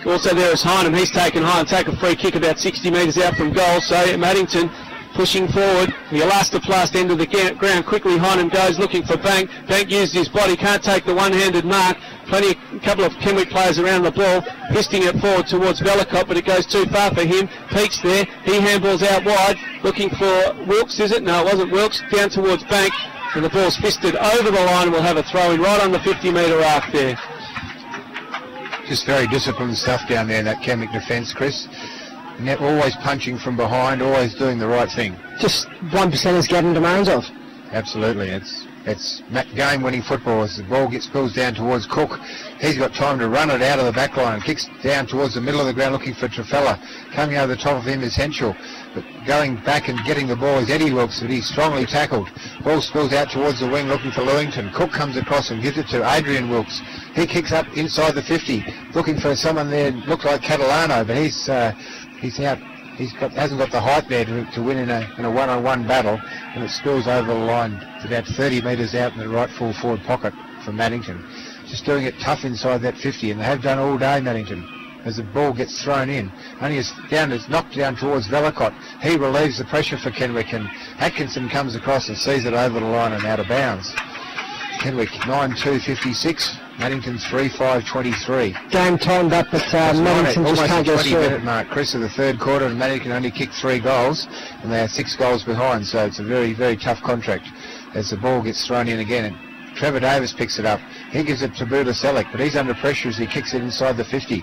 Also there is Hynam. He's taken high and take a free kick about 60 metres out from goal. So Maddington pushing forward, the elastoplast end of the ground. Quickly Hynam goes looking for Bank. Bank used his body, can't take the one-handed mark. A couple of Kenwick players around the ball, pisting it forward towards Vellicott, but it goes too far for him. Peake's there, he handballs out wide, looking for Wilkes, is it? No, it wasn't Wilkes, down towards Bank, and the ball's fisted over the line, and we'll have a throw-in right on the 50-metre arc there. Just very disciplined stuff down there in that Kenwick defence, Chris. Always punching from behind, always doing the right thing. Just 1%ers getting demands of. Absolutely, it's game-winning football. As the ball spills down towards Cook, he's got time to run it out of the back line, kicks down towards the middle of the ground looking for Trefella. Coming over the top of him is Henschel, but going back and getting the ball is Eddie Wilkes, but he's strongly tackled. Ball spills out towards the wing looking for Lewington. Cook comes across and gives it to Adrian Wilkes. He kicks up inside the 50, looking for someone there, looked like Catalano, but he's out. Hasn't got the height there to win in a one-on-one battle, and it spills over the line. It's about 30 metres out in the right full forward pocket for Maddington. Just doing it tough inside that 50, and they have done all day, Maddington, as the ball gets thrown in. Only it's knocked down towards Vellicott. He relieves the pressure for Kenwick, and Atkinson comes across and sees it over the line and out of bounds. Kenwick 9-2-56. Maddington 3-5-23. Game timed up, but Maddington just can't get through. 20-minute mark, Chris, of the third quarter, and Maddington only kicked 3 goals, and they are 6 goals behind, so it's a very, very tough contract as the ball gets thrown in again. And Trevor Davis picks it up. He gives it to Buda Selleck, but he's under pressure as he kicks it inside the 50.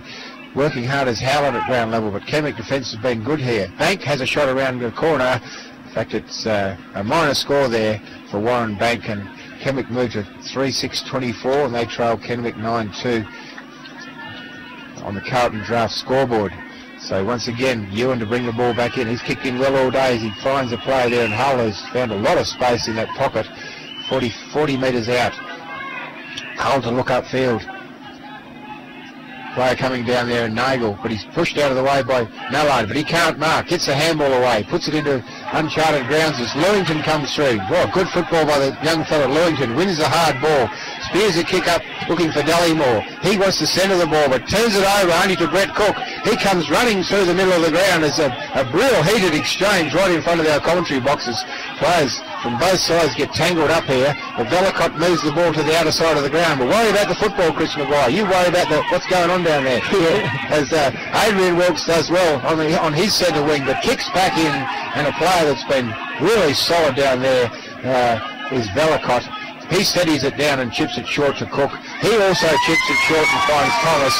Working hard as Howland at ground level, but Kenwick defence has been good here. Bank has a shot around the corner. In fact, it's a minor score there for Warren Bank, and Kenwick moved to 3-6-24, and they trail Kenwick 9-2 on the Carlton draft scoreboard. So once again, Ewan to bring the ball back in. He's kicked in well all day as he finds a play there, and Hull has found a lot of space in that pocket, 40 metres out. Hull to look upfield. Player coming down there in Nagel, but he's pushed out of the way by Mallard, but he can't mark. Gets the handball away, puts it into uncharted grounds as Lewington comes through. Well, good football by the young fella Lewington. Wins the hard ball. Spears a kick up looking for Dallimore. He wants to centre the ball, but turns it over only to Brett Cook. He comes running through the middle of the ground. It's a real heated exchange right in front of our commentary boxes. Players from both sides get tangled up here. But Vellacott moves the ball to the outer side of the ground. But worry about the football, Chris Maguire. You worry about what's going on down there. As Adrian Wilkes does well on his centre wing, but kicks back in, and a player that's been really solid down there is Vellacott. He steadies it down and chips it short to Cook. He also chips it short and finds Thomas.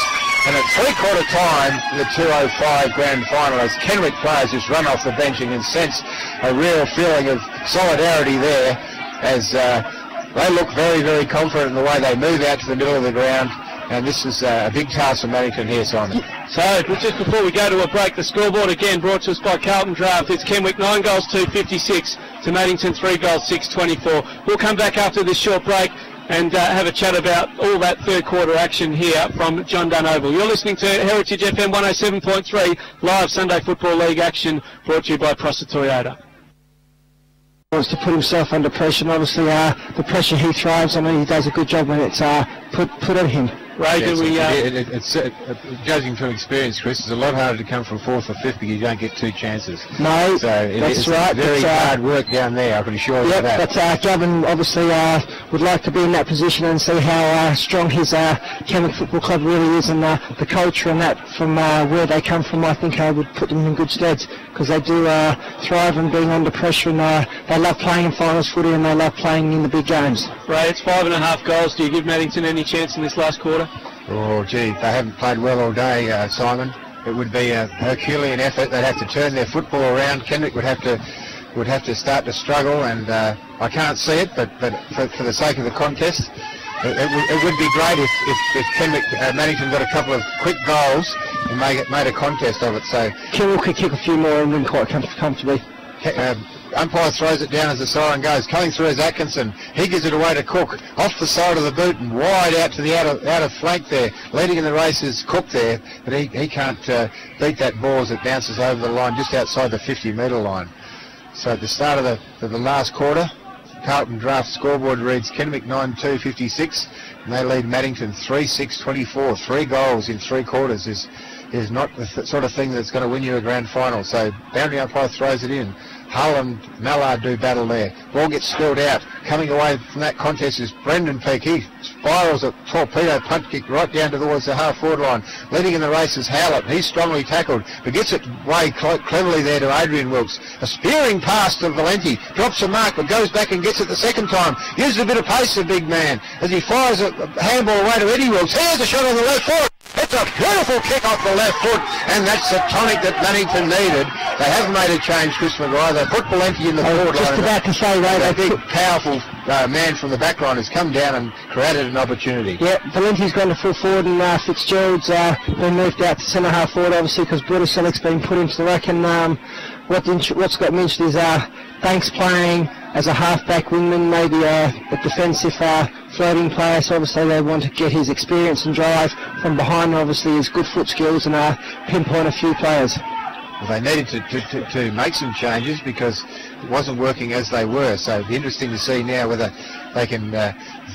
And at three-quarter time, the 2:05 grand final, as Kenwick players just run off the bench, and can sense a real feeling of solidarity there, as they look very, very confident in the way they move out to the middle of the ground. And this is a big task for Maddington here, Simon. So, just before we go to a break, the scoreboard again brought to us by Carlton Draft. It's Kenwick 9 goals, 256 to Maddington 3 goals, 624. We'll come back after this short break and have a chat about all that third quarter action here from John Dunn Oval. You're listening to Heritage FM 107.3, live Sunday Football League action brought to you by Prosser Toyota. Wants to put himself under pressure, and obviously the pressure he thrives on, and he does a good job when it's put at him. Ray, it's judging from experience, Chris, it's a lot harder to come from fourth or fifth because you don't get two chances. No, so that's right. Very hard work down there, I can assure you that. But Gavin obviously would like to be in that position and see how strong his Kenwick Football Club really is, and the culture and that from where they come from, I think would put them in good stead, because they do thrive on being under pressure, and they love playing in finals footy, and they love playing in the big games. Ray, it's 5.5 goals. Do you give Maddington any chance in this last quarter? Oh, gee, they haven't played well all day, Simon. It would be a Herculean effort. They'd have to turn their football around. Kenwick would have to start to struggle, and I can't see it, but for the sake of the contest, it would be great if Kenwick, Maddington got a couple of quick goals and made a contest of it. So Kenwick could kick a few more and win quite comfortably. Umpire throws it down as the siren goes. Coming through is Atkinson. He gives it away to Cook. Off the side of the boot and wide out to the outer flank there. Leading in the race is Cook there, but he can't beat that ball as it bounces over the line just outside the 50-metre line. So at the start of the last quarter, Carlton Draft scoreboard reads Kenwick 9-2-56, and they lead Maddington 3-6-24. 3 goals in 3 quarters is not the sort of thing that's going to win you a grand final. So boundary umpire throws it in. Hull and Mallard do battle there. Ball gets spilled out. Coming away from that contest is Brendan Peake. He spirals a torpedo punt kick right down towards the half-forward line. Leading in the race is Howlett. He's strongly tackled, but gets it way cleverly there to Adrian Wilkes. A spearing pass to Valenti. Drops a mark, but goes back and gets it the second time. Uses a bit of pace, the big man, as he fires a handball away to Eddie Wilkes. Here's a shot on the left foot. It's a beautiful kick off the left foot, and that's the tonic that Maddington needed. They haven't made a change, Chris Maguire. They put Valenti in the forward line. Just about to say, Ray, that big, powerful man from the back line has come down and created an opportunity. Yeah, Valenti's gone to full forward, and Fitzgerald's been moved out to centre half forward, obviously, because Bruderselic's been put into the ruck. And what's got mentioned is Banks playing as a half-back wingman, maybe a defensive floating player. So obviously they want to get his experience and drive from behind, obviously his good foot skills, and pinpoint a few players. Well, they needed to make some changes because it wasn't working as they were. So it'll be interesting to see now whether they can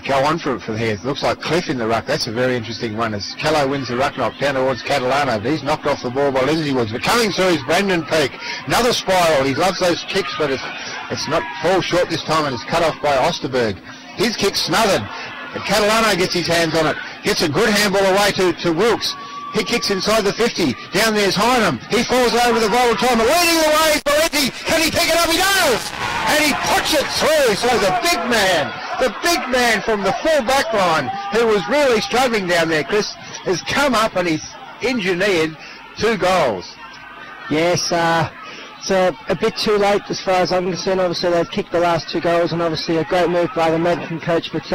go on for here. It looks like Cliff in the ruck. That's a very interesting one as Callow wins the ruck knock down towards Catalano. But he's knocked off the ball by Lindsay Woods. But coming through is Brendan Peake. Another spiral. He loves those kicks, but it's not fall short this time, and it's cut off by Osterberg. His kick's smothered. But Catalano gets his hands on it. Gets a good handball away to Wilkes. He kicks inside the 50. Down there's Hynam. He falls over the goal time. Leading the way is Valenti. Can he pick it up? He does! And he puts it through. So the big man from the full back line, who was really struggling down there, Chris, has come up and he's engineered 2 goals. Yes, it's a bit too late as far as I'm concerned. Obviously they've kicked the last 2 goals, and obviously a great move by the Maddington coach, but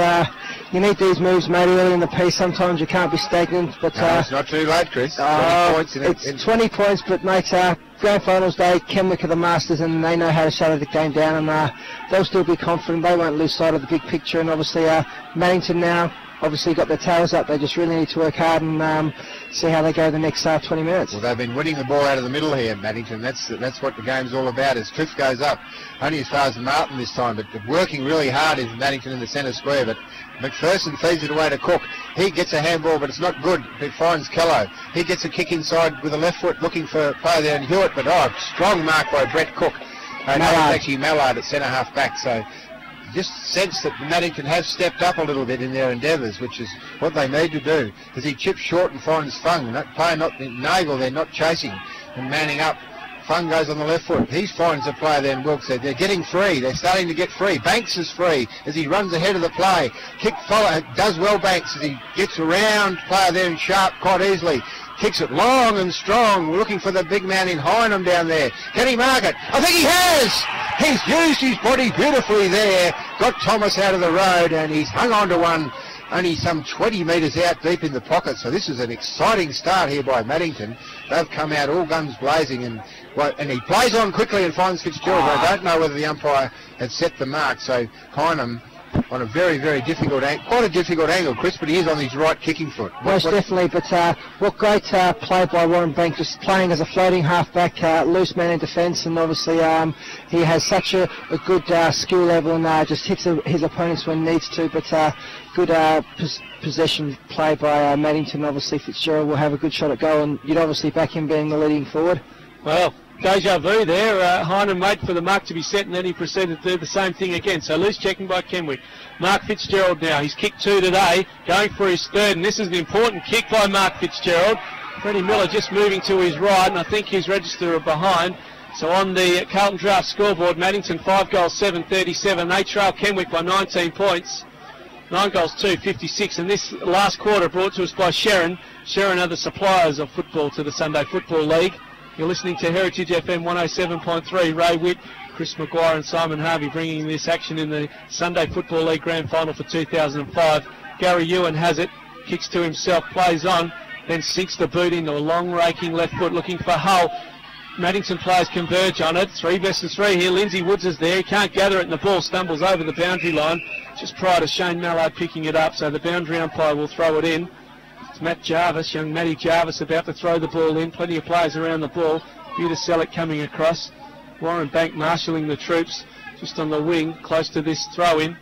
you need these moves made early in the piece. Sometimes you can't be stagnant. But no, it's not too late, Chris. 20 points it's 20 points, but mate, grand finals day, Kenwick are the masters, and they know how to shut the game down, and they'll still be confident. They won't lose sight of the big picture, and obviously Maddington now obviously got their tails up. They just really need to work hard and see how they go the next 20 minutes. Well, they've been winning the ball out of the middle here, Maddington. That's what the game's all about. As Cliff goes up, only as far as Martin this time, but working really hard is Maddington in the centre square. But McPherson feeds it away to Cook. He gets a handball, but it's not good. It finds Kello. He gets a kick inside with a left foot, looking for a player there, and Hewitt. But strong mark by Brett Cook. No, it's actually Mallard at centre half back. So just sense that Maddington have stepped up a little bit in their endeavours, which is what they need to do. As he chips short and finds Fung, Nagel, they're not chasing and manning up. Fung goes on the left foot. He finds the player then. Wilkes said they're getting free. They're starting to get free. Banks is free as he runs ahead of the play. Kick follow does well. Banks as he gets around player there in Sharp quite easily. Kicks it long and strong. We're looking for the big man in Hynham down there. Can he mark it? I think he has. He's used his body beautifully there. Got Thomas out of the road and he's hung on to one. Only some 20 metres out deep in the pocket. So this is an exciting start here by Maddington. They've come out all guns blazing and he plays on quickly and finds Fitzgerald. I don't know whether the umpire had set the mark. So Hynham on a very, very difficult angle, quite a difficult angle, Chris, but he is on his right kicking foot. Most definitely, but what great play by Warren Banks, just playing as a floating half-back, loose man in defence, and obviously he has such a good skill level and just hits his opponents when needs to, but good possession play by Maddington. Obviously Fitzgerald will have a good shot at goal, and you'd obviously back him being the leading forward. Well, deja vu there. Hynham waited for the mark to be set and then he proceeded to do the same thing again. So loose checking by Kenwick. Mark Fitzgerald now. He's kicked 2 today, going for his 3rd, and this is an important kick by Mark Fitzgerald. Freddie Miller just moving to his right, and I think his register are behind. So on the Carlton Draft scoreboard, Maddington 5 goals, 7-37. They trail Kenwick by 19 points. 9 goals, 2-56. And this last quarter brought to us by Sherrin. Sherrin are the suppliers of football to the Sunday Football League. You're listening to Heritage FM 107.3. Ray Witt, Chris Maguire and Simon Harvey bringing this action in the Sunday Football League Grand Final for 2005. Gary Ewan has it, kicks to himself, plays on, then sinks the boot into a long raking left foot looking for Hull. Maddington players converge on it. 3 versus 3 here. Lindsay Woods is there. He can't gather it and the ball stumbles over the boundary line just prior to Shane Mallard picking it up. So the boundary umpire will throw it in. It's Matt Jarvis, young Matty Jarvis, about to throw the ball in. Plenty of players around the ball. Peter Selleck coming across. Warren Bank marshalling the troops just on the wing, close to this throw-in.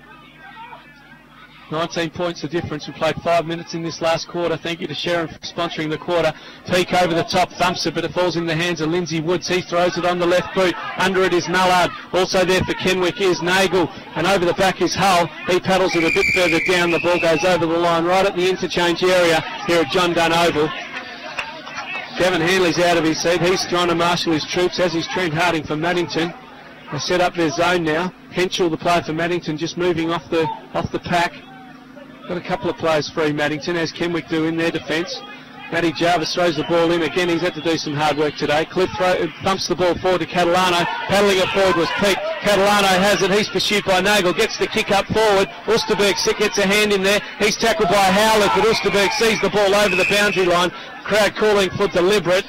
19 points the difference. We played 5 minutes in this last quarter. Thank you to Sharon for sponsoring the quarter. Peak over the top, thumps it, but it falls in the hands of Lindsay Woods. He throws it on the left boot. Under it is Mallard. Also there for Kenwick is Nagel. And over the back is Hull. He paddles it a bit further down. The ball goes over the line right at the interchange area here at John Dunn Oval. Gavin Hanley's out of his seat. He's trying to marshal his troops, as is Trent Harding for Maddington. They set up their zone now. Henschel, the player for Maddington, just moving off the pack. Got a couple of players free, Maddington, as Kenwick do in their defence. Matty Jarvis throws the ball in. Again, he's had to do some hard work today. Cliff thumps the ball forward to Catalano. Paddling it forward was Peak. Catalano has it. He's pursued by Nagel. Gets the kick up forward. Osterberg gets a hand in there. He's tackled by Howlett, but Osterberg sees the ball over the boundary line. Crowd calling for deliberate.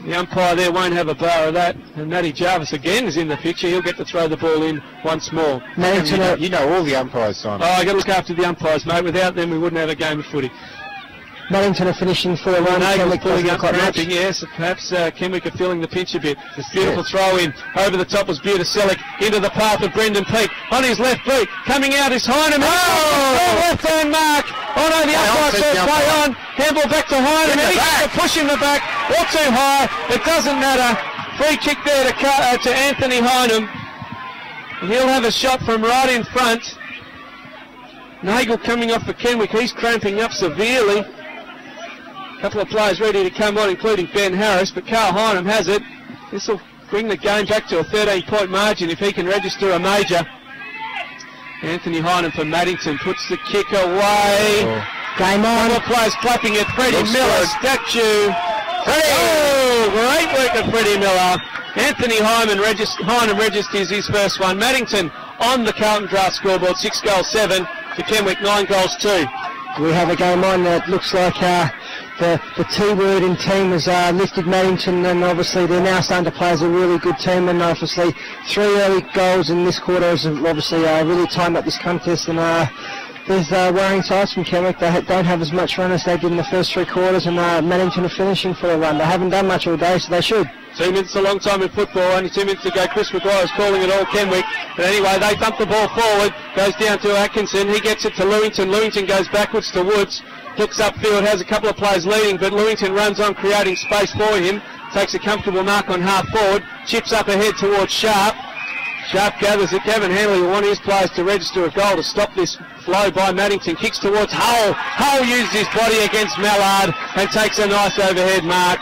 The umpire there won't have a bar of that. And Matty Jarvis again is in the picture. He'll get to throw the ball in once more. Maddington, you know all the umpires, Simon. Oh, I've got to look after the umpires, mate. Without them, we wouldn't have a game of footy. Maddington are finishing for a run. Kenwick pulling up cramping, yes. Perhaps Kenwick are feeling the pinch a bit. This beautiful throw in. Over the top was Buta Selleck. Into the path of Brendan Peake. On his left boot. Coming out is Hynham. Oh! Left hand mark. Oh no, the umpire says play on. Handball back to Hynham. And he's going to push in the back. Or too high. It doesn't matter. Free kick there to Anthony Hynham. And he'll have a shot from right in front. Nagel coming off for Kenwick. He's cramping up severely. Couple of players ready to come on, including Ben Harris, but Carl Hynham has it. This will bring the game back to a 13-point margin if he can register a major. Anthony Hynham for Maddington puts the kick away. Game on. Couple of players clapping at Freddie Miller. Statue. Oh, great work of Freddie Miller. Anthony Hynham registers his first one. Maddington on the Carlton Draft scoreboard, 6 goals 7 to Kenwick, 9 goals 2. We have a game on that looks like the T-word in team has lifted Maddington, and obviously they're now starting to play as a really good team, and obviously 3 early goals in this quarter has obviously really timed up this contest, and there's worrying sides from Kenwick. They don't have as much run as they did in the first 3 quarters, and Maddington are finishing for a run. They haven't done much all day, so they should. 2 minutes a long time in football, only 2 minutes to go. Chris Maguire is calling it all Kenwick. But anyway, they thump the ball forward, goes down to Atkinson. He gets it to Lewington. Lewington goes backwards to Woods. Looks upfield, has a couple of players leading, but Lewington runs on, creating space for him. Takes a comfortable mark on half forward. Chips up ahead towards Sharp. Sharp gathers it. Gavin Hanley will want his players to register a goal to stop this flow by Maddington. Kicks towards Hull. Hull used his body against Mallard and takes a nice overhead mark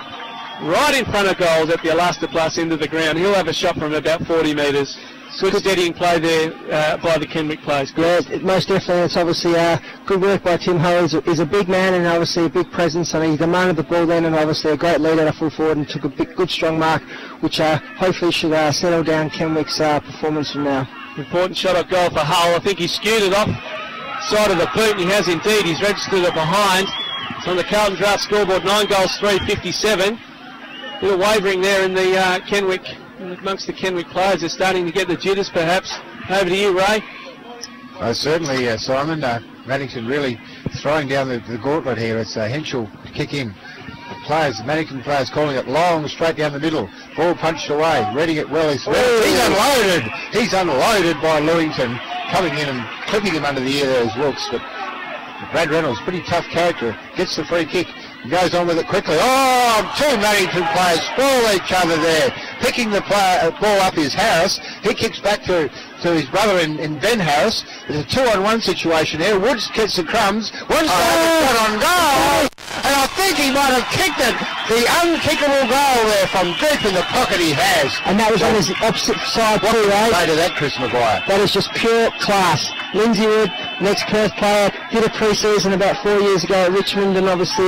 right in front of goals at the Elastoplus into the ground. He'll have a shot from about 40 metres. Good steadying play there by the Kenwick players. Yeah, most definitely. It's obviously good work by Tim Hull. He's a big man and obviously a big presence, and he demanded the ball then, and obviously a great lead out of full forward and took a good strong mark, which hopefully should settle down Kenwick's performance from now. Important shot at goal for Hull. I think he skewed it off side of the boot, and he has indeed. He's registered it behind. It's on the Carlton Draft scoreboard, 9 goals, 357. A little wavering there in the Kenwick. Amongst the Kenwick players, they're starting to get the jitters perhaps. Over to you, Ray. Certainly, Simon. Maddington really throwing down the gauntlet here. It's Henschel to kick in. The Maddington players calling it long, straight down the middle. Ball punched away, reading it well. He's unloaded. He's unloaded by Lewington, coming in and clipping him under the ear there as Wilkes. But Brad Reynolds, pretty tough character, gets the free kick. Goes on with it quickly. Oh, two Maddington players spoil each other there. Picking the ball up is Harris. He kicks back to his brother in Ben Harris. There's a 2-on-1 situation here. Woods gets the crumbs. Woods shot on goal. And I think he might have kicked it. The unkickable goal there from deep in the pocket he has. And that was on his opposite side too, right? Say to that, Chris Maguire. That is just pure class. Lindsay Wood, next Perth player, did a pre-season about 4 years ago at Richmond and obviously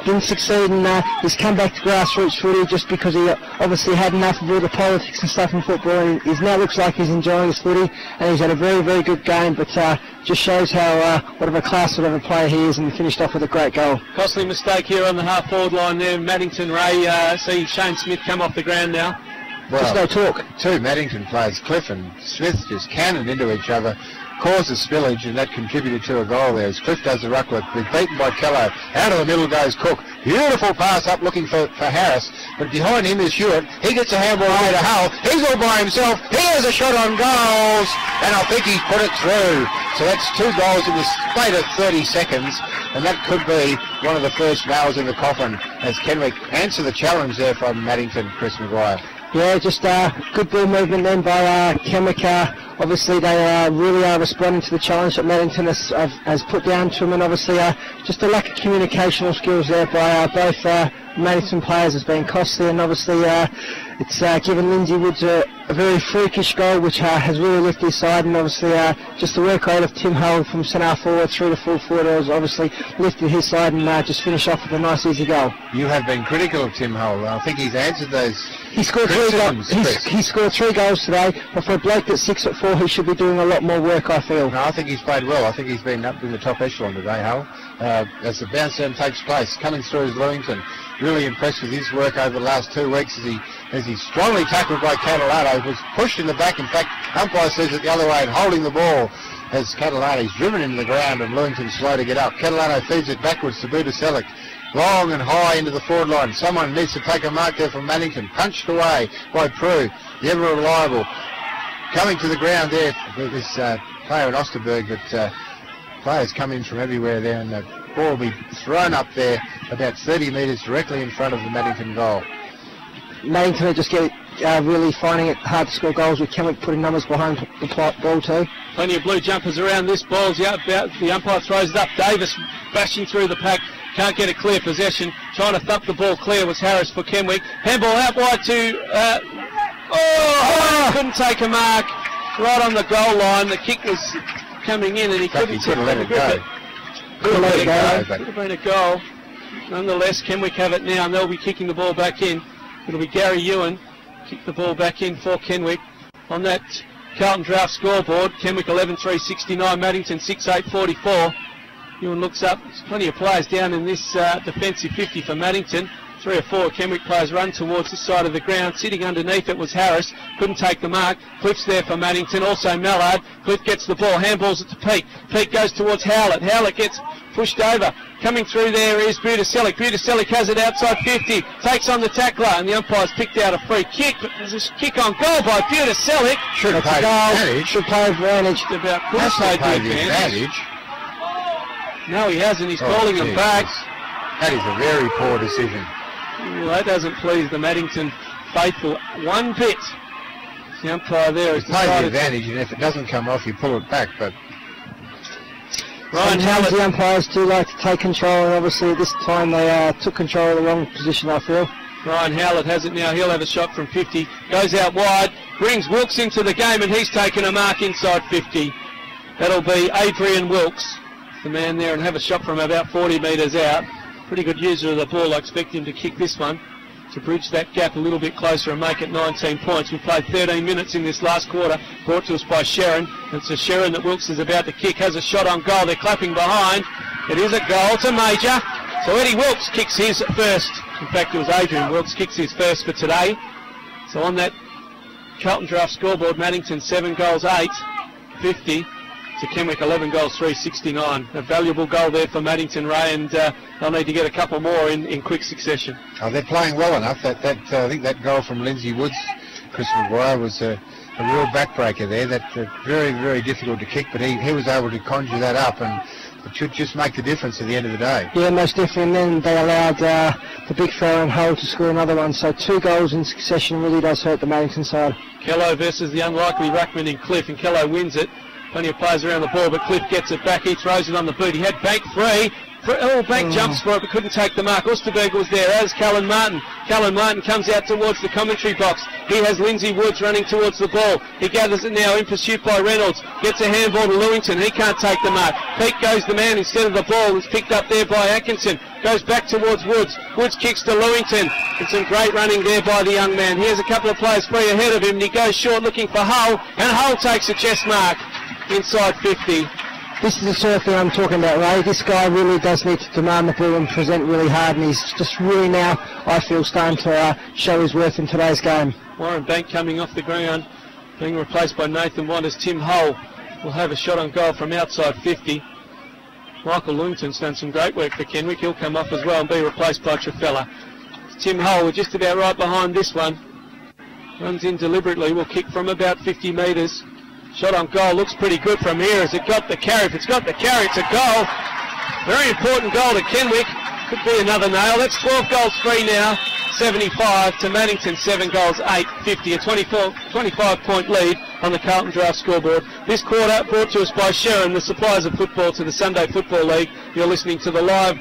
didn't succeed, and he's come back to grassroots footy just because he obviously had enough of all the politics and stuff in football, and he now looks like he's enjoying his footy, and he's had a very, very good game, but just shows how what of a class, what of a player he is, and he finished off with a great goal. Costly mistake here on the half-forward line there. Maddington, Ray, see Shane Smith come off the ground now. Well, just no talk. Two Maddington players, Cliff and Smith, just cannoned into each other, caused a spillage, and that contributed to a goal there as Cliff does the ruck work. Been beaten by Kello. Out of the middle goes Cook. Beautiful pass up looking for Harris, but behind him is Hewitt. He gets a handball away to Hull. He's all by himself. He has a shot on goals, and I think he's put it through. So that's 2 goals in the space of 30 seconds, and that could be one of the first nails in the coffin as Kenwick answer the challenge there from Maddington, Chris Maguire. Yeah, just good ball movement then by Kenwick. Obviously they really are responding to the challenge that Maddington has put down to them, and obviously just a lack of communicational skills there by both Maddington players has been costly, and obviously it's given Lindsay Woods a very freakish goal which has really lifted his side, and obviously just the work rate of Tim Hull from centre forward through to full forward has obviously lifted his side and just finished off with a nice easy goal. You have been critical of Tim Hull. I think he's answered those. He scored 3 goals. He scored 3 goals today, but for a bloke that's 6'4", he should be doing a lot more work, I feel. No, I think he's played well. I think he's been up in the top echelon today, Hull. As the bounce down takes place, coming through is Lewington. Really impressed with his work over the last 2 weeks as he's strongly tackled by Catalano, was pushed in the back. In fact, umpire says it the other way and holding the ball as Catalano's driven into the ground and Lewington's slow to get up. Catalano feeds it backwards to Budaselic. Long and high into the forward line. Someone needs to take a mark there from Maddington. Punched away by Prue, the ever reliable. Coming to the ground there with this player in Osterberg, but players come in from everywhere there, and the ball will be thrown up there about 30 metres directly in front of the Maddington goal. Maddington are just really finding it hard to score goals with Kenwick putting numbers behind the ball too. Plenty of blue jumpers around this. Ball's out, the umpire throws it up. Davis bashing through the pack. Can't get a clear possession. Trying to thump the ball clear was Harris for Kenwick. Handball out wide to... couldn't take a mark right on the goal line. The kick was coming in and he couldn't let it go. Could have been a goal. Nonetheless, Kenwick have it now and they'll be kicking the ball back in. It'll be Gary Ewan. Kick the ball back in for Kenwick. On that Carlton Draft scoreboard, Kenwick 11-3-69, Maddington 6-8-44. Ewan looks up. There's plenty of players down in this defensive 50 for Maddington. 3 or 4 Kenwick players run towards the side of the ground. Sitting underneath it was Harris. Couldn't take the mark. Cliff's there for Maddington. Also Mallard. Cliff gets the ball. Handballs it to Peake. Peake goes towards Howlett. Howlett gets pushed over. Coming through there is Budaselic. Budaselic has it outside 50. Takes on the tackler, and the umpire's picked out a free kick. But there's a kick on goal by Budaselic. Should have played advantage. Should play advantage. About could have played the advantage. No, he hasn't. He's calling him back. That is a very poor decision. Well, that doesn't please the Maddington faithful one bit. The umpire there has Play the decided advantage, and if it doesn't come off, you pull it back. But Ryan sometimes Hallett, the umpires do like to take control, and obviously this time they took control of the wrong position, I feel. Ryan Hallett has it now. He'll have a shot from 50. Goes out wide, brings Wilkes into the game, and he's taken a mark inside 50. That'll be Adrian Wilkes, the man there, and have a shot from about 40 metres out. Pretty good user of the ball. I expect him to kick this one to bridge that gap a little bit closer and make it 19 points. We've played 13 minutes in this last quarter, brought to us by Sharon. It's a Sharon that Wilkes is about to kick, has a shot on goal. They're clapping behind. It is a goal. It's a major. So Eddie Wilkes kicks his first. In fact, it was Adrian Wilkes kicks his first for today. So on that Carlton Draft scoreboard, Maddington 7 goals 8, 50. To Kenwick 11 goals 3, 69. A valuable goal there for Maddington, Ray, and they'll need to get a couple more in quick succession. oh, they're playing well enough. I think that goal from Lindsay Woods, Chris McGuire, was a real backbreaker there. That's very, very difficult to kick, but he was able to conjure that up, and it should just make the difference at the end of the day. Yeah, most definitely. And then they allowed the big fella and Hull to score another one. So 2 goals in succession really does hurt the Maddington side. Kello versus the unlikely ruckman in Cliff, and Kello wins it. Plenty of players around the ball, but Cliff gets it back. He throws it on the boot. He had Bank free. Bank jumps for it, but couldn't take the mark. Osterberg was there, as Callan Martin. Callan Martin comes out towards the commentary box. He has Lindsay Woods running towards the ball. He gathers it now in pursuit by Reynolds. Gets a handball to Lewington. He can't take the mark. Peake goes the man instead of the ball. It's picked up there by Atkinson. Goes back towards Woods. Woods kicks to Lewington. And some great running there by the young man. Here's a couple of players free ahead of him, and he goes short looking for Hull. And Hull takes a chest mark inside 50. This is the sort of thing I'm talking about, Ray. This guy really does need to demand the ball and present really hard, and he's just really now, I feel, starting to show his worth in today's game. Warren Bank coming off the ground, being replaced by Nathan Watt as Tim Hull will have a shot on goal from outside 50. Michael Lewington's done some great work for Kenwick. He'll come off as well and be replaced by Trefella. Tim Hull, we're just about right behind this one. Runs in deliberately, will kick from about 50 metres. Shot on goal, looks pretty good from here. Has it got the carry? If it's got the carry, it's a goal. Very important goal to Kenwick. Could be another nail. That's 12 goals 3 now, 75 to Maddington, 7 goals 8, 50. A 25-point lead on the Carlton Draft scoreboard. This quarter brought to us by Sharon, the suppliers of football to the Sunday Football League. You're listening to the live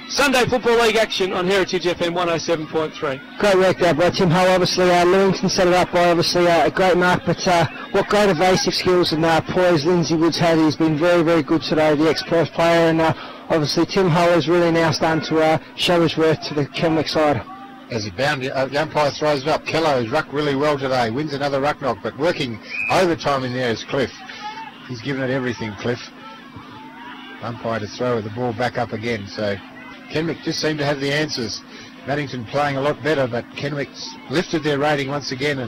Sunday Football League action on Heritage FM 107.3. Great work there by Tim Hull. Obviously, Lewington set it up by obviously a great mark, but what great evasive skills and poise Lindsay Woods had. He's been very, very good today, the ex-Perth player, and obviously Tim Hull is really now starting to show his worth to the Kenwick side. As he bound, the umpire throws it up. Kello's rucked really well today, wins another ruck knock, but working overtime in there is Cliff. He's given it everything, Cliff. Umpire to throw the ball back up again, so Kenwick just seemed to have the answers. Maddington playing a lot better, but Kenwick's lifted their rating once again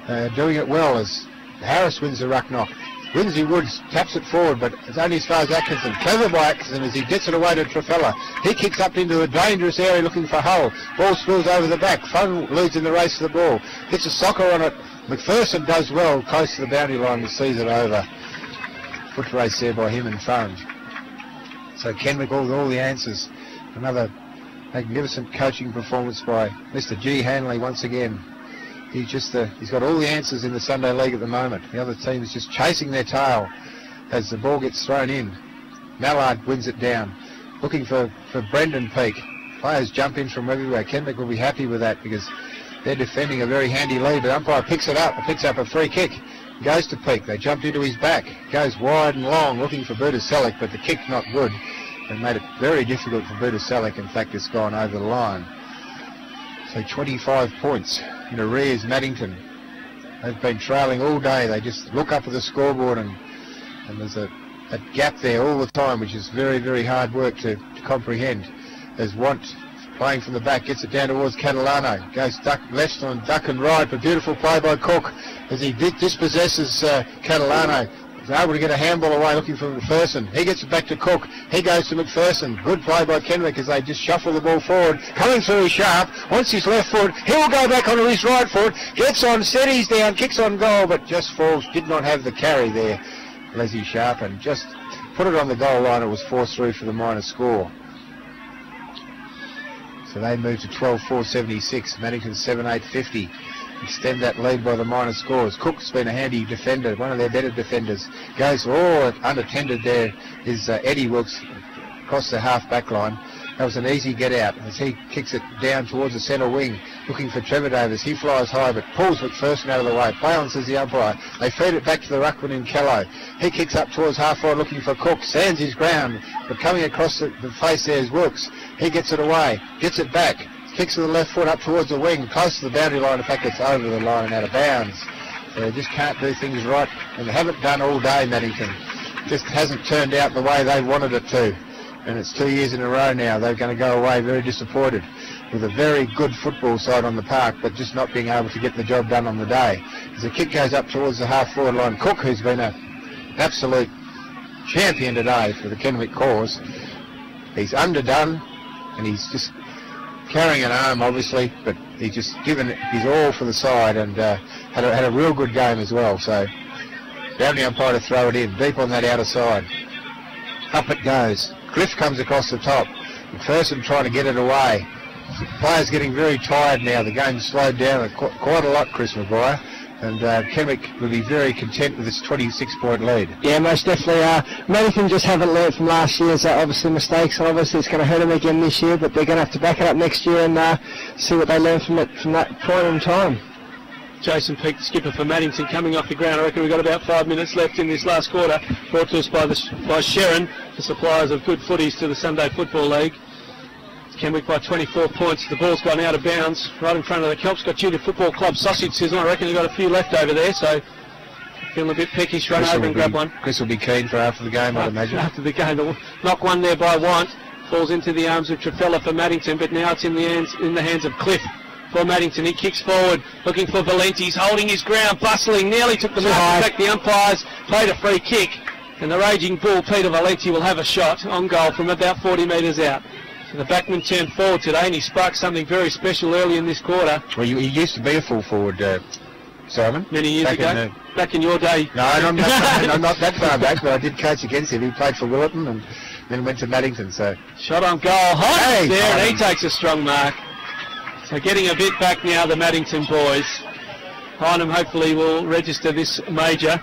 and doing it well as Harris wins the ruck knock. Lindsay Woods taps it forward, but it's only as far as Atkinson. Clever by Atkinson as he gets it away to Trefella. He kicks up into a dangerous area looking for Hull. Ball spills over the back. Fung leads in the race to the ball. Gets a soccer on it. McPherson does well close to the boundary line and sees it over. Foot race there by him and Fung. So Kenwick all the answers. Another magnificent coaching performance by Mr. G. Hanley once again. He's got all the answers in the Sunday League at the moment. The other team is just chasing their tail as the ball gets thrown in. Mallard wins it down. Looking for Brendan Peake. Players jump in from everywhere. Kenwick will be happy with that because they're defending a very handy lead. But umpire picks it up. Picks up a free kick. Goes to Peake. They jumped into his back. Goes wide and long looking for Budaselek, but the kick's not good. They made it very difficult for Budaselek. In fact, it's gone over the line. So 25 points in arrears, Maddington. They've been trailing all day. They just look up at the scoreboard and there's a gap there all the time, which is very, very hard work to comprehend. There's Want playing from the back, gets it down towards Catalano. Goes left on duck and ride, but beautiful play by Cook as he dispossesses Catalano. He's able to get a handball away looking for McPherson. He gets it back to Cook. He goes to McPherson. Good play by Kenwick as they just shuffle the ball forward. Coming through Sharp. Wants his left foot. He'll go back onto his right foot. Gets on, steadies down, kicks on goal, but just falls. Did not have the carry there, Leslie Sharp, and just put it on the goal line. It was forced through for the minor score. So they move to 12-4-76. Maddington 7-8-50. extend that lead by the minor scores. Cook's been a handy defender, one of their better defenders. Goes, unattended there is Eddie Wilkes across the half-back line. That was an easy get-out as he kicks it down towards the centre wing, looking for Trevor Davis. He flies high, but pulls McPherson out of the way. Play on, says the umpire. They feed it back to the ruckman in Kello. He kicks up towards half-forward looking for Cook. Stands his ground, but coming across the face there is Wilkes. He gets it away, gets it back, kicks with the left foot up towards the wing, close to the boundary line. In fact, it's over the line and out of bounds. They just can't do things right, and they haven't done all day, Maddington. Just hasn't turned out the way they wanted it to. And it's 2 years in a row now. They're going to go away very disappointed with a very good football side on the park, but just not being able to get the job done on the day. As the kick goes up towards the half-forward line, Cook, who's been an absolute champion today for the Kenwick cause, he's underdone, and he's just carrying an arm, obviously, but he's just given his all for the side and had a real good game as well. So, boundary umpire to throw it in, deep on that outer side. Up it goes. Cliff comes across the top. McPherson trying to get it away. The players getting very tired now. The game's slowed down quite a lot, Chris Maguire. And Kenwick will be very content with this 26-point lead. Yeah, most definitely. Maddington just haven't learned from last year's obviously mistakes, and obviously it's going to hurt them again this year, but they're going to have to back it up next year and see what they learn from that point in time. Jason Peake, the skipper for Maddington, coming off the ground. I reckon we've got about 5 minutes left in this last quarter. Brought to us by Sharon, the suppliers of good footies to the Sunday Football League. Kenwick by 24 points. The ball's gone out of bounds right in front of the Kelmscott Junior Football Club sausage sizzle. I reckon you've got a few left over there, so feeling a bit peckish. Run over and grab one. Chris will be keen for after the game, I'd imagine. After the game, they'll knock one there by Want. Falls into the arms of Trefella for Maddington, but now it's in the hands of Cliff. For Maddington, he kicks forward, looking for Valenti. He's holding his ground, bustling, nearly took the mark. In fact, the umpires played a free kick, and the raging bull, Peter Valenti, will have a shot on goal from about 40 metres out. So the backman turned forward today, and he sparked something very special early in this quarter. Well, he used to be a full forward, Simon. Many years ago? Back in your day? No, I'm not that far back, but I did coach against him. He played for Willerton and then went to Maddington. So shot on goal, high there, and he takes a strong mark. So getting a bit back now, the Maddington boys. Hynum hopefully will register this major.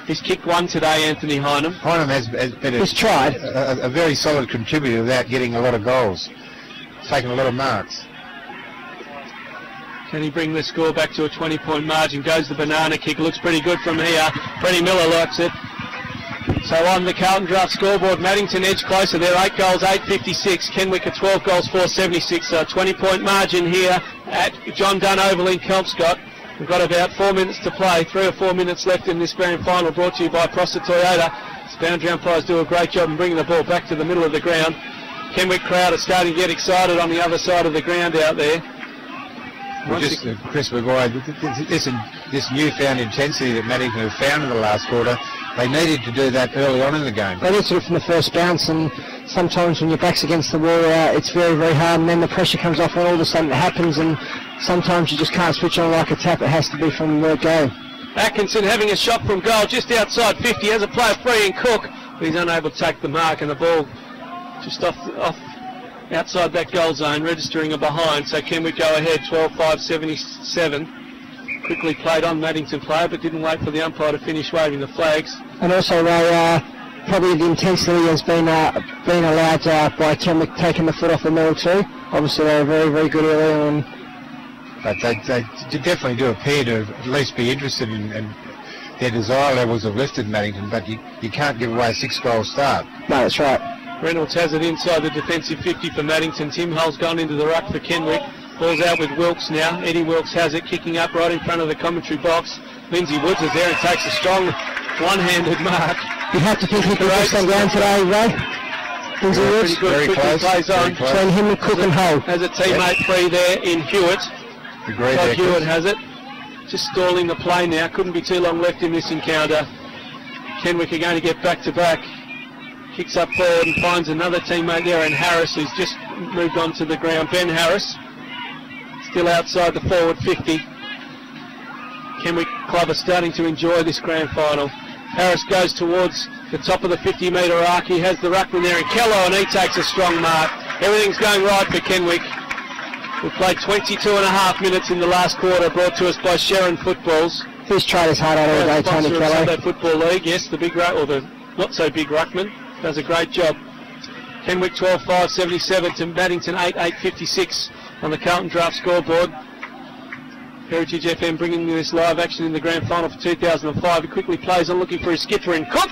He's kicked one today, Anthony Hynum. Hynum has been a very solid contributor without getting a lot of goals. He's taken a lot of marks. Can he bring the score back to a 20-point margin? Goes the banana kick, looks pretty good from here. Freddie Miller likes it. So on the Carlton Draft scoreboard, Maddington edge closer. They're 8 goals, 856. Kenwick at 12 goals, 476. So a 20-point margin here at John Dunn Oval in Kelmscott. We've got about 4 minutes to play. 3 or 4 minutes left in this grand final, brought to you by Prosser Toyota. Boundary umpires do a great job in bringing the ball back to the middle of the ground. Kenwick crowd are starting to get excited on the other side of the ground out there. Well, just Chris Maguire, this newfound intensity that Maddington have found in the last quarter, they needed to do that early on in the game. They need to do it from the first bounce, and sometimes when your back's against the wall, it's very, very hard, and then the pressure comes off, and all of a sudden it happens, and sometimes you just can't switch on like a tap. It has to be from the go. Atkinson having a shot from goal just outside 50, has a player free in Cook, but he's unable to take the mark, and the ball just off outside that goal zone, registering a behind. So Kenwick go ahead, 12-5-77. Quickly played on Maddington player, but didn't wait for the umpire to finish waving the flags. And also, probably the intensity has been allowed by Kenwick taking the foot off the middle too. Obviously, they were very, very good earlier on. But they definitely do appear to at least be interested in their desire levels have lifted Maddington, but you can't give away a 6-goal start. No, that's right. Reynolds has it inside the defensive 50 for Maddington. Tim Hull's gone into the ruck for Kenwick. Ball's out with Wilkes now. Eddie Wilkes has it, kicking up right in front of the commentary box. Lindsay Woods is there and takes a strong one-handed mark. You have to think he can push them down today, Ray. Lindsay Woods. Pretty good. Very close. Plays on. Between him and Cook and Hull. Has a teammate free there in Hewitt. Todd Hewitt has it. Just stalling the play now. Couldn't be too long left in this encounter. Kenwick are going to get back to back. Kicks up forward and finds another teammate there, and Harris, who's just moved on to the ground. Ben Harris, still outside the forward 50. Kenwick club are starting to enjoy this grand final. Harris goes towards the top of the 50-metre arc. He has the ruckman there in Kello, and he takes a strong mark. Everything's going right for Kenwick. We played 22 and a half minutes in the last quarter, brought to us by Sharon Footballs. He's tried his heart out all day, Tony Kelly. Sunday Football League, yes, the big or the not so big ruckman does a great job. Kenwick 12-5-77 to Maddington 8-8-56 on the Carlton Draft scoreboard. Heritage FM bringing this live action in the grand final for 2005. He quickly plays on, looking for his skipper in Cook.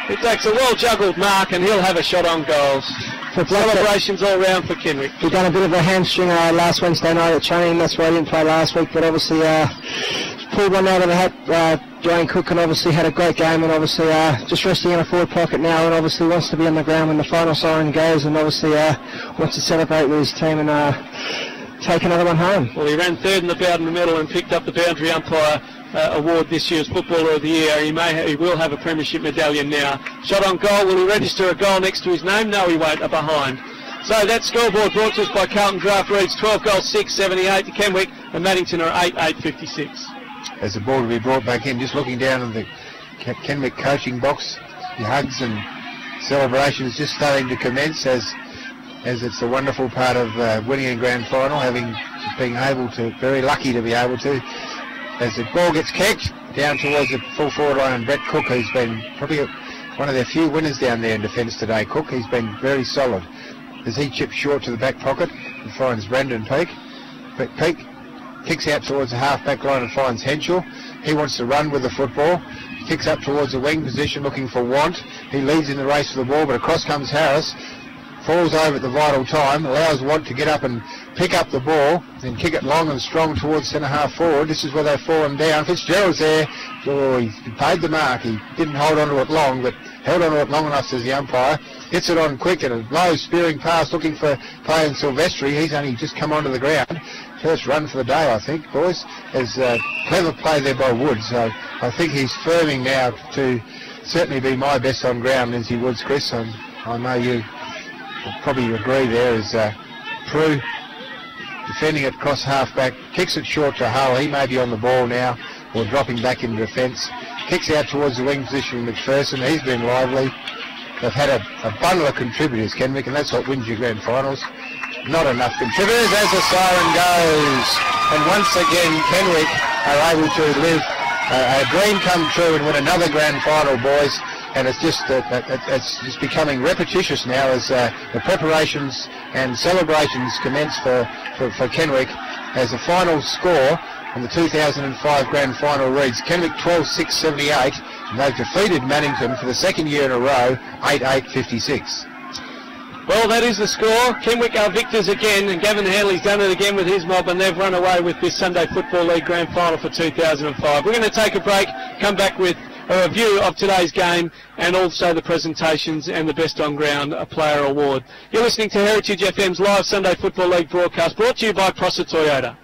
It takes a well-juggled mark, and he'll have a shot on goals. For celebrations all round for Kenwick. He done a bit of a hamstring last Wednesday night at training. That's why he didn't play last week. But obviously pulled one out of the hat. Dwayne Cook, and obviously had a great game, and obviously just resting in a forward pocket now, and obviously wants to be on the ground when the final siren goes, and obviously wants to celebrate with his team and take another one home. Well, he ran third in the bout in the middle and picked up the boundary umpire award this year's Footballer of the Year. He will have a premiership medallion now. Shot on goal. Will he register a goal next to his name? No, he won't. A behind. So that scoreboard brought to us by Carlton Draft reads 12 goals 6-78 to Kenwick, and Maddington are 8-8-56. As the ball to be brought back in, just looking down in the Kenwick coaching box, the hugs and celebrations just starting to commence as it's a wonderful part of winning a grand final, being able to, very lucky to be able to. As the ball gets kicked down towards the full forward line, and Brett Cook, who's been probably one of their few winners down there in defence today. Cook, he's been very solid. As he chips short to the back pocket and finds Brendan Peake. Peake kicks out towards the half-back line and finds Henschel. He wants to run with the football. Kicks up towards the wing position looking for Want. He leads in the race for the ball, but across comes Harris. Falls over at the vital time, allows Want to get up and pick up the ball, then kick it long and strong towards centre-half forward. This is where they've fallen down. Fitzgerald's there. Oh, he paid the mark. He didn't hold on to it long, but held on to it long enough, says the umpire. Gets it on quick and a low spearing pass looking for playing Silvestri. He's only just come onto the ground. First run for the day, I think, boys. As clever play there by Woods. So I think he's firming now to certainly be my best on ground, Lindsay Woods, Chris. I know you probably agree there. As Prue defending it across half-back, kicks it short to Hull. He may be on the ball now, or dropping back into defence. Kicks out towards the wing position with McPherson. He's been lively. They've had a bundle of contributors, Kenwick, and that's what wins your grand finals. Not enough contributors as the siren goes. And once again, Kenwick are able to live a dream come true and win another grand final, boys. And it's just becoming repetitious now as the preparations and celebrations commence for Kenwick, as the final score in the 2005 grand final reads Kenwick 12-6-78, and they've defeated Maddington for the second year in a row, 8-8-56. Well, that is the score. Kenwick are victors again, and Gavin Hanley's done it again with his mob, and they've run away with this Sunday Football League grand final for 2005. We're going to take a break, come back with a review of today's game and also the presentations and the Best On Ground Player Award. You're listening to Heritage FM's live Sunday Football League broadcast, brought to you by Prosser Toyota.